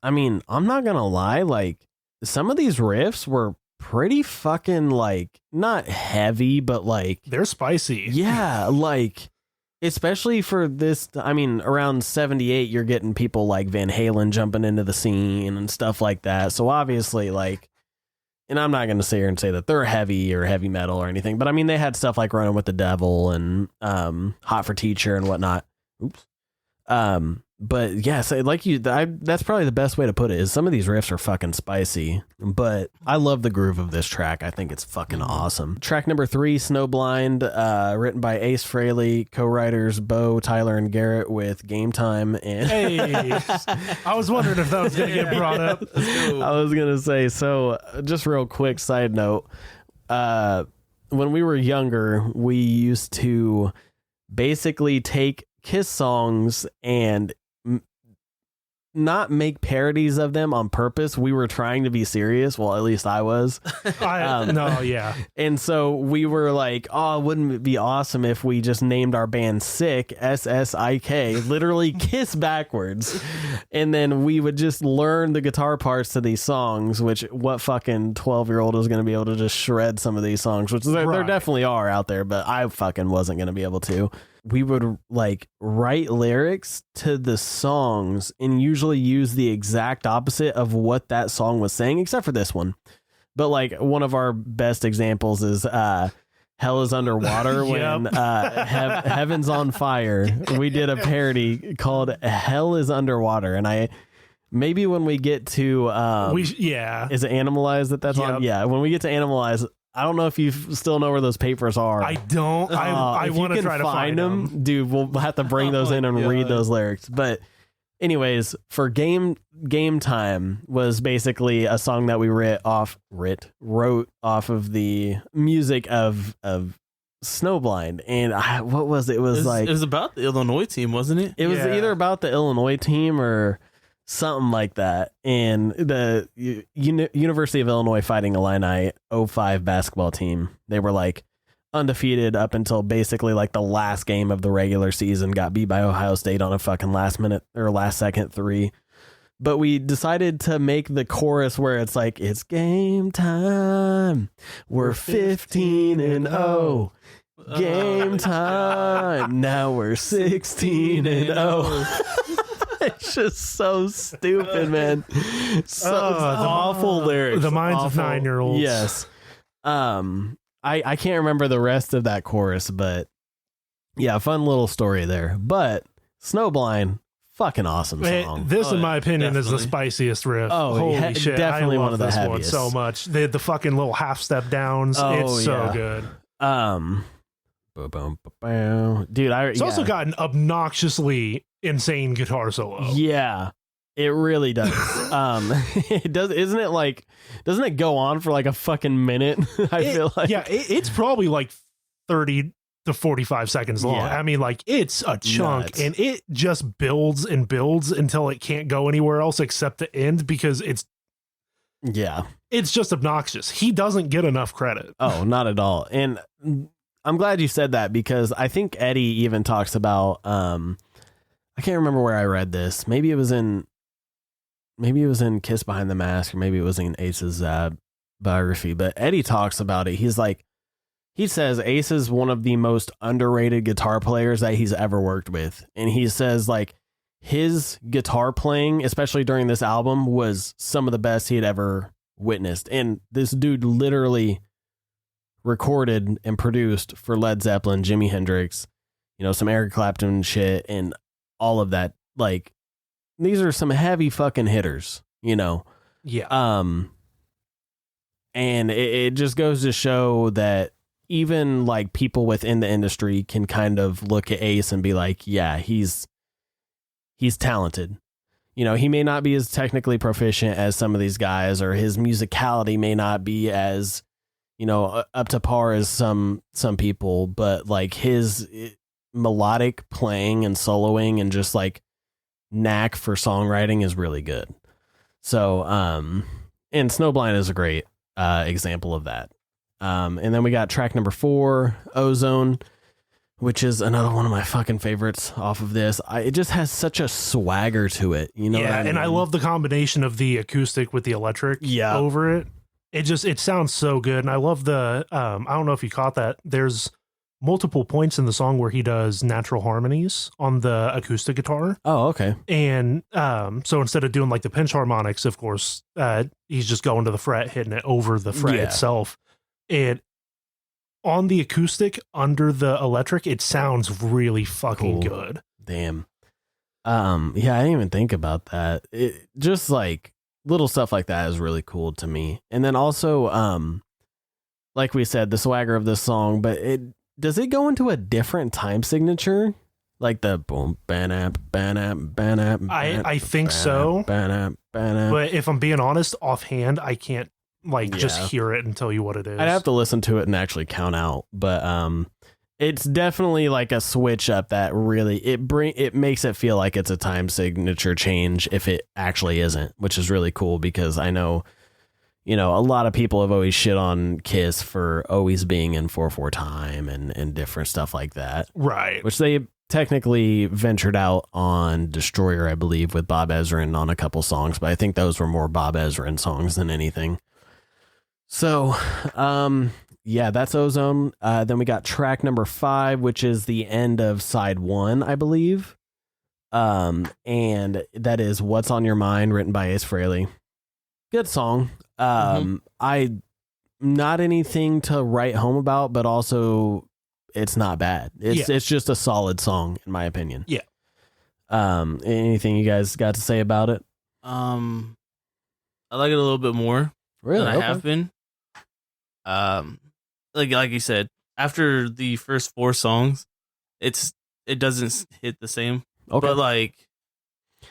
I mean, I'm not gonna lie, like, some of these riffs were pretty fucking, like, not heavy, but like they're spicy. Yeah, like, especially for this. I mean, around 78, you're getting people like Van Halen jumping into the scene and stuff like that. So obviously, like, and I'm not going to sit here and say that they're heavy or heavy metal or anything, but I mean, they had stuff like Running with the Devil and Hot for Teacher and whatnot. Oops. But yeah, so like that's probably the best way to put it is some of these riffs are fucking spicy, but I love the groove of this track. I think it's fucking awesome. Track number 3, Snowblind, written by Ace Frehley, co-writers Beau, Tyler, and Garrett with Game Time. And hey, I was wondering if that was going to get brought up. I was going to say, so just real quick side note, when we were younger, we used to basically take Kiss songs and not make parodies of them on purpose. We were trying to be serious. Well, at least I was. Yeah. And so we were like, oh, wouldn't it be awesome if we just named our band Sick, SSIK, literally Kiss backwards. And then we would just learn the guitar parts to these songs, which what fucking 12-year-old is going to be able to just shred some of these songs, which there definitely are out there, but I fucking wasn't going to be able to. We would like write lyrics to the songs and usually use the exact opposite of what that song was saying, except for this one. But like one of our best examples is Hell is Underwater when Heaven's on Fire. We did a parody called Hell is Underwater. And maybe when we get to is it Animalize that's on? Yeah, when we get to Animalize, I don't know if you still know where those papers are. I don't. I want to try to find them. Dude, we'll have to bring those in and read those lyrics. But anyways, for Game Time was basically a song that we wrote off of the music of Snowblind. And what was it? It was about the Illinois team, wasn't it? It was either about the Illinois team or something like that. And the University of Illinois Fighting Illini 05 basketball team, they were like undefeated up until basically like the last game of the regular season, got beat by Ohio State on a fucking last second three. But we decided to make the chorus where it's like, it's game time. We're 15-0. Game time. Now we're 16-0. It's just so stupid, man. So awful lyrics. The minds of 9-year-olds. Yes. I can't remember the rest of that chorus, but yeah, fun little story there. But Snowblind, fucking awesome song. This, in my opinion, is the spiciest riff. Oh, holy shit. Definitely I love one of the this heaviest. one so much. The fucking little half step downs. It's so good. Dude, it's also got an obnoxiously insane guitar solo. Yeah, it really does. It does. Doesn't it go on for like a fucking minute? I feel like. Yeah, it's probably like 30 to 45 seconds long. Yeah. I mean, like, it's a chunk. Nuts. And it just builds and builds until it can't go anywhere else except the end, because it's just obnoxious. He doesn't get enough credit. Oh, not at all. And I'm glad you said that, because I think Eddie even talks about I can't remember where I read this. Maybe it was in Kiss Behind the Mask, or maybe it was in Ace's biography, but Eddie talks about it. He says Ace is one of the most underrated guitar players that he's ever worked with. And he says like his guitar playing, especially during this album, was some of the best he had ever witnessed. And this dude literally recorded and produced for Led Zeppelin, Jimi Hendrix, some Eric Clapton shit, and all of that. Like, these are some heavy fucking hitters, Yeah. And it just goes to show that even like people within the industry can kind of look at Ace and be like, yeah, he's talented. He may not be as technically proficient as some of these guys, or his musicality may not be as, up to par as some people, but like his melodic playing and soloing and just like knack for songwriting is really good. So, and Snowblind is a great example of that. And then we got track number 4, Ozone, which is another one of my fucking favorites off of this. It just has such a swagger to it, what I mean? And I love the combination of the acoustic with the electric over it. It sounds so good. And I love the, I don't know if you caught that. There's multiple points in the song where he does natural harmonies on the acoustic guitar. Oh, okay. And so instead of doing like the pinch harmonics, of course, he's just going to the fret, hitting it over the fret itself. And on the acoustic under the electric, it sounds really fucking good. Damn. I didn't even think about that. It just like little stuff like that is really cool to me. And then also, like we said, the swagger of this song, but does it go into a different time signature? Like the boom, banap, banap, banap. I think so. Banap, banap. But if I'm being honest, offhand, I can't just hear it and tell you what it is. I'd have to listen to it and actually count out. But it's definitely like a switch up that really it makes it feel like it's a time signature change if it actually isn't, which is really cool, because I know a lot of people have always shit on Kiss for always being in 4/4 time and different stuff like that. Right. Which they technically ventured out on Destroyer, I believe, with Bob Ezrin on a couple songs, but I think those were more Bob Ezrin songs than anything. So, that's Ozone. Then we got track number 5, which is the end of side 1, I believe. And that is What's on Your Mind, written by Ace Frehley. Good song. I not anything to write home about, but also it's not bad. It's just a solid song in my opinion. Yeah. Anything you guys got to say about it? I like it a little bit more than I have been. Like you said, after the first 4 songs, it doesn't hit the same. Okay. But like,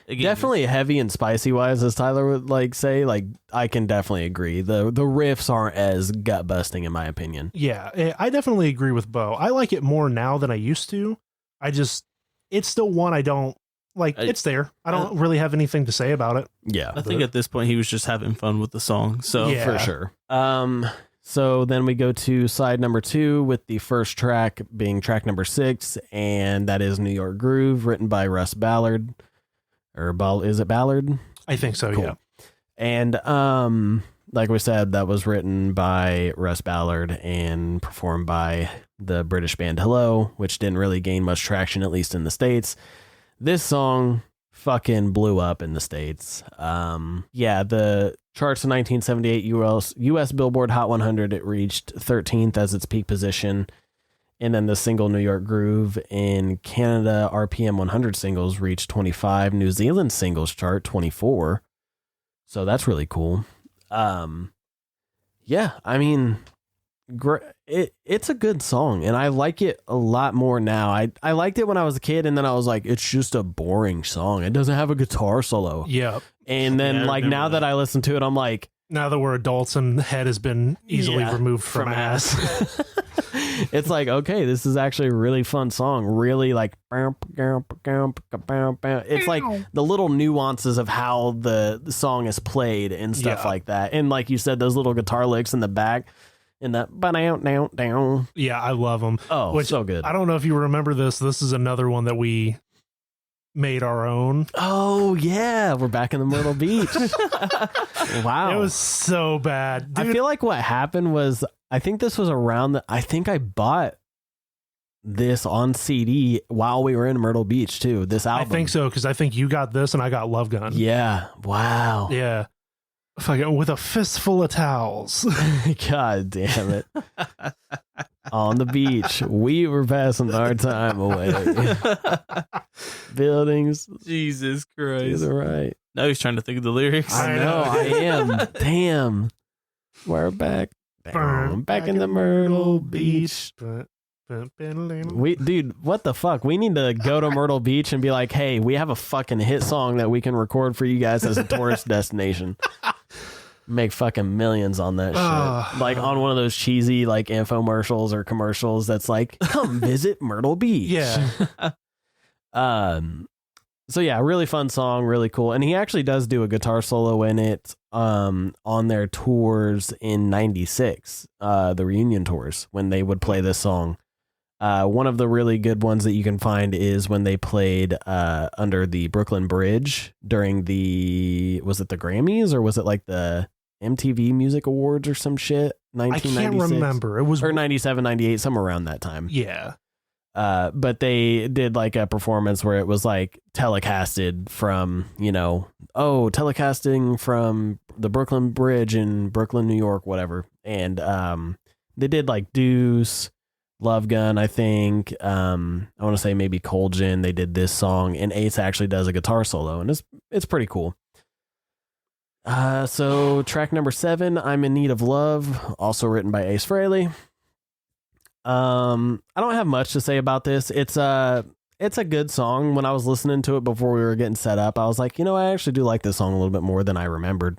again, definitely heavy and spicy wise, as Tyler would say. Like, I can definitely agree. The riffs aren't as gut busting in my opinion. Yeah, I definitely agree with Beau. I like it more now than I used to. It's still one I don't like it's there. I don't really have anything to say about it. Yeah. I think at this point he was just having fun with the song. So Yeah. For sure. So then we go to side number 2 with the first track being track number 6, and that is New York Groove, written by Russ Ballard. Is it Ballard? I think so, Cool. yeah. And like we said, that was written by Russ Ballard and performed by the British band Hello, which didn't really gain much traction, at least in the States. This song fucking blew up in the States. The charts in 1978 US Billboard Hot 100, it reached 13th as its peak position. And then the single New York Groove in Canada RPM 100 singles reached 25. New Zealand singles chart 24. So that's really cool. Yeah, I mean, it's a good song, and I like it a lot more now. I liked it when I was a kid, and then I was like, it's just a boring song. It doesn't have a guitar solo. Yeah. And then now that I listen to it, I'm like, now that we're adults and the head has been easily removed from ass. It's like, okay, this is actually a really fun song. Really like, it's like the little nuances of how the song is played and stuff like that. And like you said, those little guitar licks in the back and that down. Yeah, I love them. Oh, so good. I don't know if you remember this. This is another one that we made our own. Oh yeah, we're back in the Myrtle Beach. Wow, it was so bad, dude. I feel like what happened was, I think this was around I think I bought this on CD while we were in Myrtle Beach too. This album, I think so, because I think you got this and I got Love Gun. Yeah. Wow. Yeah. Fucking with a fistful of towels. God damn it. On the beach, we were passing our time away. Buildings. Jesus Christ. You're right. Now he's trying to think of the lyrics. I know, I am. Damn. We're back. Back in the Myrtle Beach. Dude, what the fuck? We need to go to Myrtle Beach and be like, hey, we have a fucking hit song that we can record for you guys as a tourist destination. Make fucking millions on that shit. Like on one of those cheesy like infomercials or commercials that's like, come visit Myrtle Beach. Yeah. So yeah, really fun song, really cool. And he actually does do a guitar solo in it on their tours in 96, the reunion tours, when they would play this song. One of the really good ones that you can find is when they played under the Brooklyn Bridge during was it the Grammys or was it like the MTV Music Awards or some shit? 1996. I can't remember. It was or 97, 98, somewhere around that time. Yeah. But they did like a performance where it was like telecasted from, telecasting from the Brooklyn Bridge in Brooklyn, New York, whatever. And they did like Deuce, Love Gun, I think. I want to say maybe Cold Gin. They did this song, and Ace actually does a guitar solo, and it's pretty cool. So track number 7, I'm in Need of Love, also written by Ace Frehley. I don't have much to say about this. It's a good song. When I was listening to it before we were getting set up, I was like, I actually do like this song a little bit more than I remembered.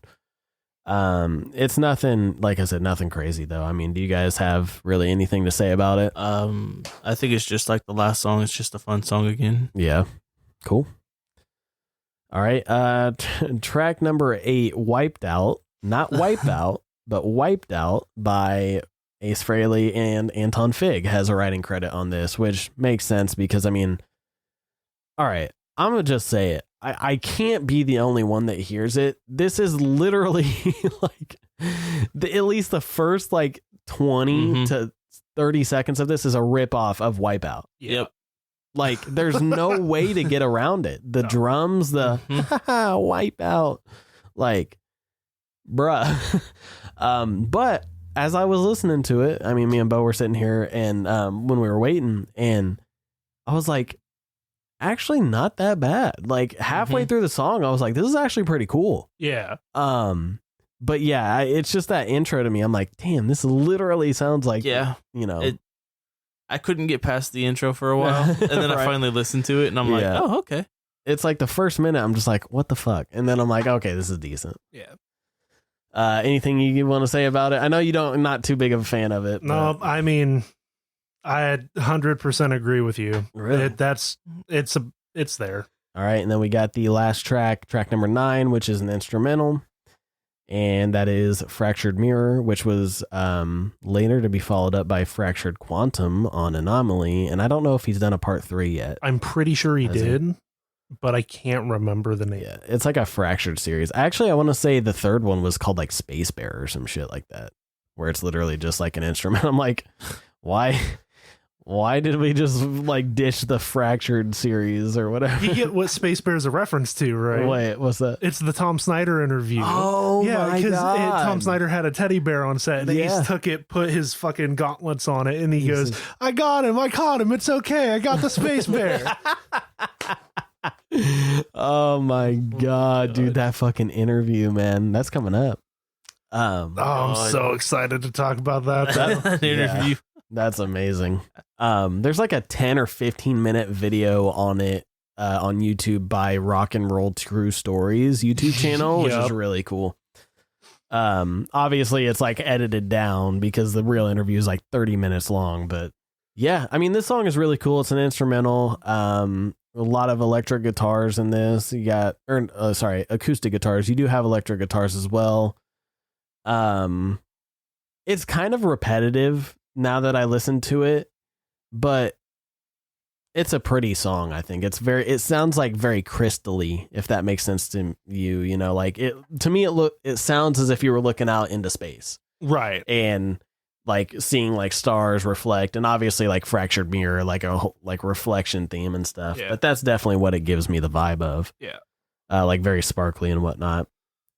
It's nothing, like I said, nothing crazy though. I mean, do you guys have really anything to say about it? I think it's just like the last song. It's just a fun song again. Yeah. Cool. All right. Track number 8, Wiped Out, not Wipe Out, but Wiped Out by Ace Frehley and Anton Fig has a writing credit on this, which makes sense because, I mean, all right, I'm going to just say it. I can't be the only one that hears it. This is literally like at least the first like 20 to 30 seconds of this is a ripoff of Wipeout. Yep. Like there's no way to get around it. The drums, the Wipeout, like, bruh. But as I was listening to it, I mean, me and Beau were sitting here and when we were waiting, and I was like, actually not that bad. Like halfway through the song, I was like, this is actually pretty cool. Yeah. But yeah, it's just that intro to me. I'm like, damn, this literally sounds like, I couldn't get past the intro for a while, and then I finally listened to it, and I'm like, oh, okay. It's like the first minute, I'm just like, what the fuck? And then I'm like, okay, this is decent. Yeah. Anything you want to say about it? I know you not too big of a fan of it. No, I mean, I 100% agree with you. Really? It's there. All right, and then we got the last track number 9, which is an instrumental, and that is Fractured Mirror, which was later to be followed up by Fractured Quantum on Anomaly, and I don't know if he's done a part 3 yet. I'm pretty sure he did, but I can't remember the name. Yeah, it's like a Fractured series. Actually, I want to say the third one was called like Space Bear or some shit like that, where it's literally just like an instrument. I'm like, why did we just like dish the Fractured series or whatever? You get what Space Bear is a reference to, right? Wait, what's that? It's the Tom Snyder interview. Oh, yeah, my God. Tom Snyder had a teddy bear on set, and he took it, put his fucking gauntlets on it, and he goes, I got him, I caught him, it's okay, I got the Space Bear. Oh my God, dude, that fucking interview, man, that's coming up. I'm so excited to talk about that interview. That's amazing. There's like a 10 or 15 minute video on it on YouTube by Rock and Roll True Stories YouTube channel, which is really cool. Obviously it's like edited down because the real interview is like 30 minutes long, but yeah, I mean, this song is really cool. It's an instrumental. A lot of electric guitars in this. You got, acoustic guitars. You do have electric guitars as well. It's kind of repetitive now that I listen to it, but it's a pretty song. I think it sounds like very crystally, if that makes sense to you, you know, like to me, it sounds as if you were looking out into space. Right. And like seeing like stars reflect, and obviously like Fractured Mirror, like a like reflection theme and stuff. Yeah. But that's definitely what it gives me the vibe of. Yeah. Like very sparkly and whatnot.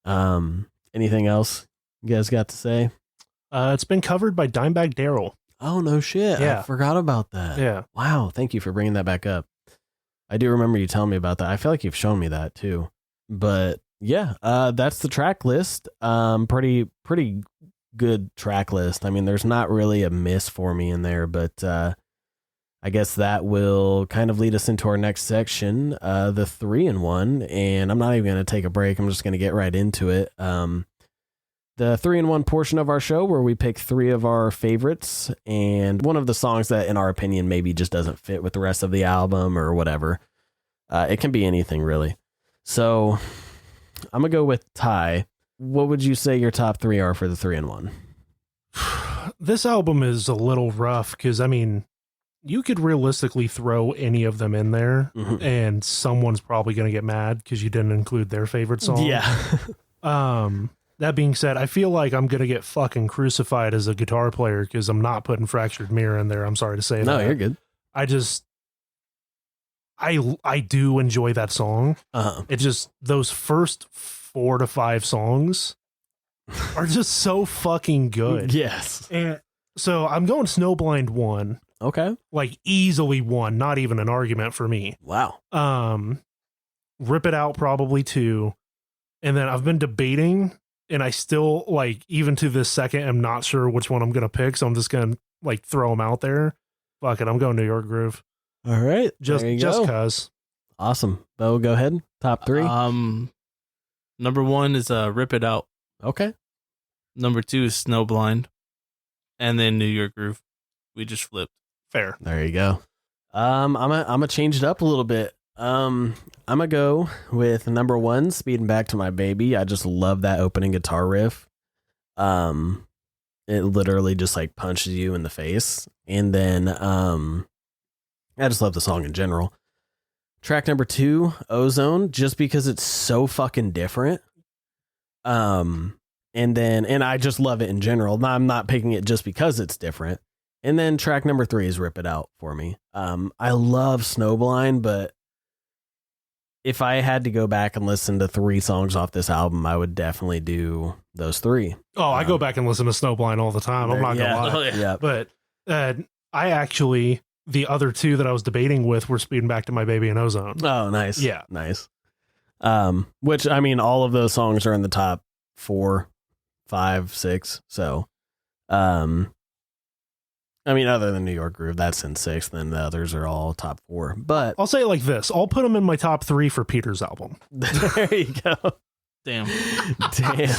Anything else you guys got to say? It's been covered by Dimebag Darrell. Oh, no shit. Yeah. I forgot about that. Yeah. Wow. Thank you for bringing that back up. I do remember you telling me about that. I feel like you've shown me that too. But yeah, that's the track list. Pretty good track list. I mean, there's not really a miss for me in there, but I guess that will kind of lead us into our next section, the 3-in-1. And I'm not even going to take a break. I'm just going to get right into it. The 3-in-1 portion of our show, where we pick 3 of our favorites and one of the songs that, in our opinion, maybe just doesn't fit with the rest of the album or whatever. It can be anything, really. So I'm going to go with Ty. What would you say your top 3 are for the 3-in-1? This album is a little rough because, I mean, you could realistically throw any of them in there, and someone's probably going to get mad because you didn't include their favorite song. Yeah. That being said, I feel like I'm going to get fucking crucified as a guitar player because I'm not putting Fractured Mirror in there. I'm sorry to say that. No, you're good. I do enjoy that song. It just, those first 4 to 5 songs are just so fucking good. Yes. And so I'm going Snowblind 1. Okay. Like easily 1, not even an argument for me. Wow. Rip It Out probably 2. And then I've been debating, and I still, like, even to this second, I'm not sure which one I'm going to pick. So I'm just going to, like, throw them out there. Fuck it. I'm going New York Groove. All right. Just cause. Awesome. Beau, go ahead. Top 3. Number 1 is Rip It Out. Okay. Number 2 is Snowblind. And then New York Groove. We just flipped. Fair. There you go. I'm gonna change it up a little bit. I'm gonna go with number 1, Speeding Back to My Baby. I just love that opening guitar riff. It literally just like punches you in the face. And then I just love the song in general. Track number 2, Ozone, just because it's so fucking different. And I just love it in general. I'm not picking it just because it's different. And then track number 3 is Rip It Out for me. I love Snowblind, but if I had to go back and listen to 3 songs off this album, I would definitely do those 3. Oh, I go back and listen to Snowblind all the time. I'm not gonna lie. Yeah. But I actually, the other 2 that I was debating with were Speeding Back to My Baby and Ozone. Oh, nice. Yeah. Nice. Which, I mean, all of those songs are in the top 4, 5, 6. So, I mean, other than New York Groove, that's in 6th, then the others are all top 4. But I'll say it like this. I'll put them in my top 3 for Peter's album. There you go. Damn. I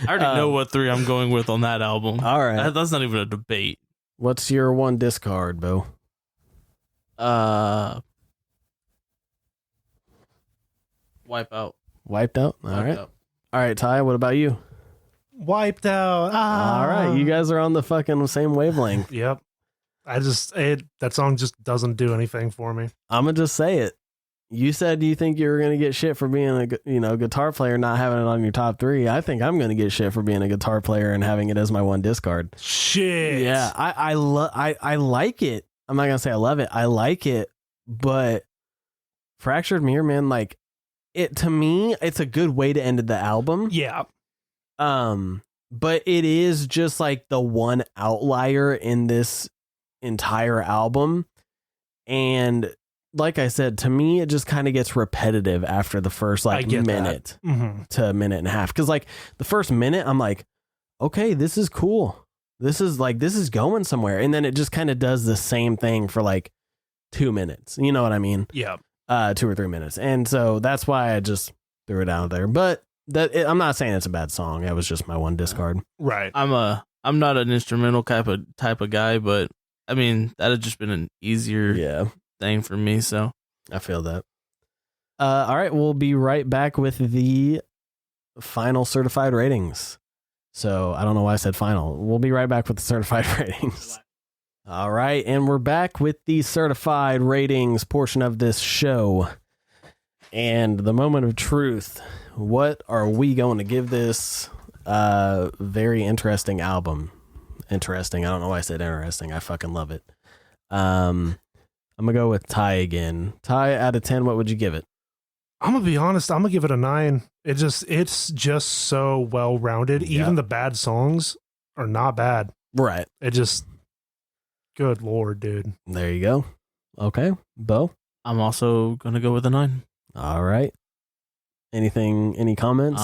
already know what 3 I'm going with on that album. All right. That's not even a debate. What's your 1 discard, Beau? Wipe Out. Wiped Out? All right. All right, Ty, what about you? Wiped Out. All right, you guys are on the fucking same wavelength. Yep. That song just doesn't do anything for me. I'm going to just say it. You said you think you were going to get shit for being a guitar player, not having it on your top 3. I think I'm going to get shit for being a guitar player and having it as my one discard. Shit. Yeah, I like it. I'm not going to say I love it. I like it, but Fractured Mirror, man, like it to me, it's a good way to end the album. Yeah. But it is just like the one outlier in this entire album, and like I said, to me, it just kind of gets repetitive after the first minute to a minute and a half. Because like the first minute, I'm like, okay, this is cool. This is going somewhere. And then it just kind of does the same thing for like 2 minutes. You know what I mean? Yeah. 2 or 3 minutes. And so that's why I just threw it out there. But I'm not saying it's a bad song. It was just my one discard. Right. I'm not an instrumental type of guy, but I mean, that had just been an easier thing for me, so I feel that. All right, we'll be right back with the final certified ratings. So I don't know why I said final. We'll be right back with the certified ratings. All right, and we're back with the certified ratings portion of this show. And the moment of truth. What are we going to give this very interesting album? Interesting. I don't know why I said interesting. I fucking love it. I'm going to go with Ty again. Ty, out of 10, what would you give it? I'm going to be honest. I'm going to give it a 9. It's just so well-rounded. Yep. Even the bad songs are not bad. Right. Good Lord, dude. There you go. Okay. Beau? I'm also going to go with a 9. All right. Any comments?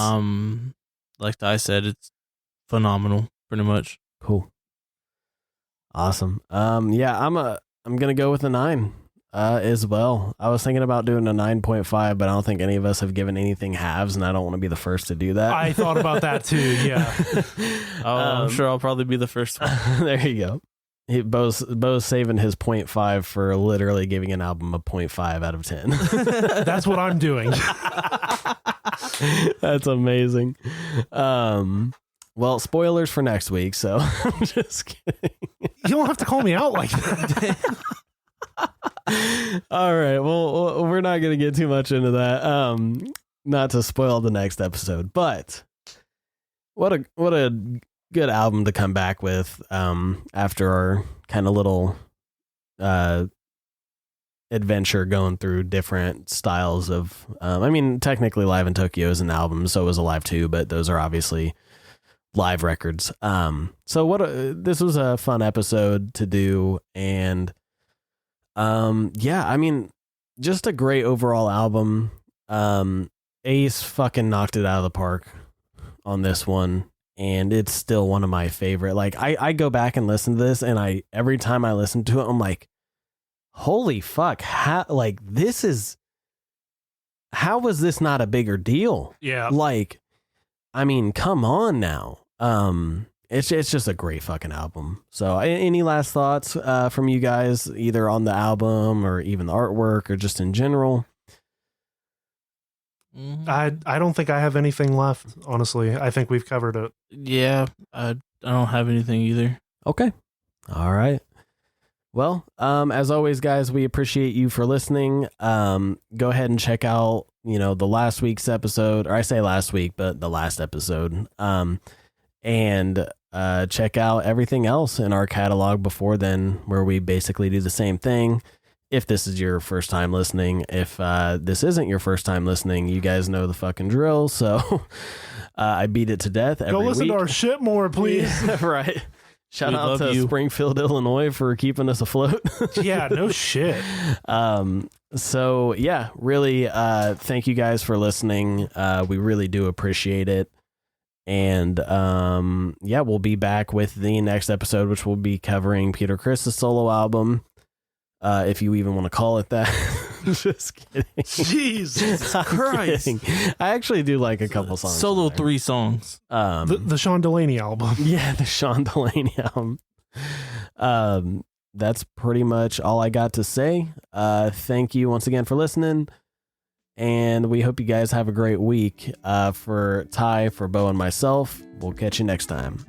Like I said, it's phenomenal, pretty much. Cool. Awesome. Yeah, I'm gonna go with a 9 as well. I was thinking about doing a 9.5, but I don't think any of us have given anything halves, and I don't want to be the first to do that. I thought about that too. Yeah. I'm sure I'll probably be the first one. There you go. Beau's saving his 0.5 for literally giving an album a 0.5 out of 10. That's what I'm doing. That's amazing. Well, spoilers for next week, so I'm just kidding. You don't have to call me out like that. All right. Well, we're not going to get too much into that. Not to spoil the next episode, but what a good album to come back with after our kind of little adventure going through different styles of I mean, technically Live in Tokyo is an album, so was Alive 2, but those are obviously live records. So this was a fun episode to do, and yeah, I mean, just a great overall album. Ace fucking knocked it out of the park on this one, and it's still one of my favorite. Like I go back and listen to this, and every time I listen to it, I'm like, holy fuck, how was this not a bigger deal? Yeah. Like, I mean, come on now. It's just a great fucking album. So any last thoughts from you guys, either on the album or even the artwork or just in general? I don't think I have anything left, honestly. I think we've covered it. Yeah, I don't have anything either. Okay. All right. Well, as always, guys, we appreciate you for listening. Go ahead and check out, the last week's episode, or I say last week, but the last episode. And check out everything else in our catalog before then, where we basically do the same thing. If this is your first time listening, if this isn't your first time listening, you guys know the fucking drill. So I beat it to death every week. Go listen to our shit more, please. Yeah, right. Shout out to Springfield, Illinois for keeping us afloat. Yeah, no shit. So yeah, really, thank you guys for listening. We really do appreciate it. And yeah, we'll be back with the next episode, which will be covering Peter Criss's solo album. If you even want to call it that. Just kidding. Jesus Christ. I actually do like a couple songs. Solo 3 songs. The Sean Delaney album. Yeah, the Sean Delaney album. That's pretty much all I got to say. Thank you once again for listening. and we hope you guys have a great week. For Ty, for Beau, and myself, we'll catch you next time.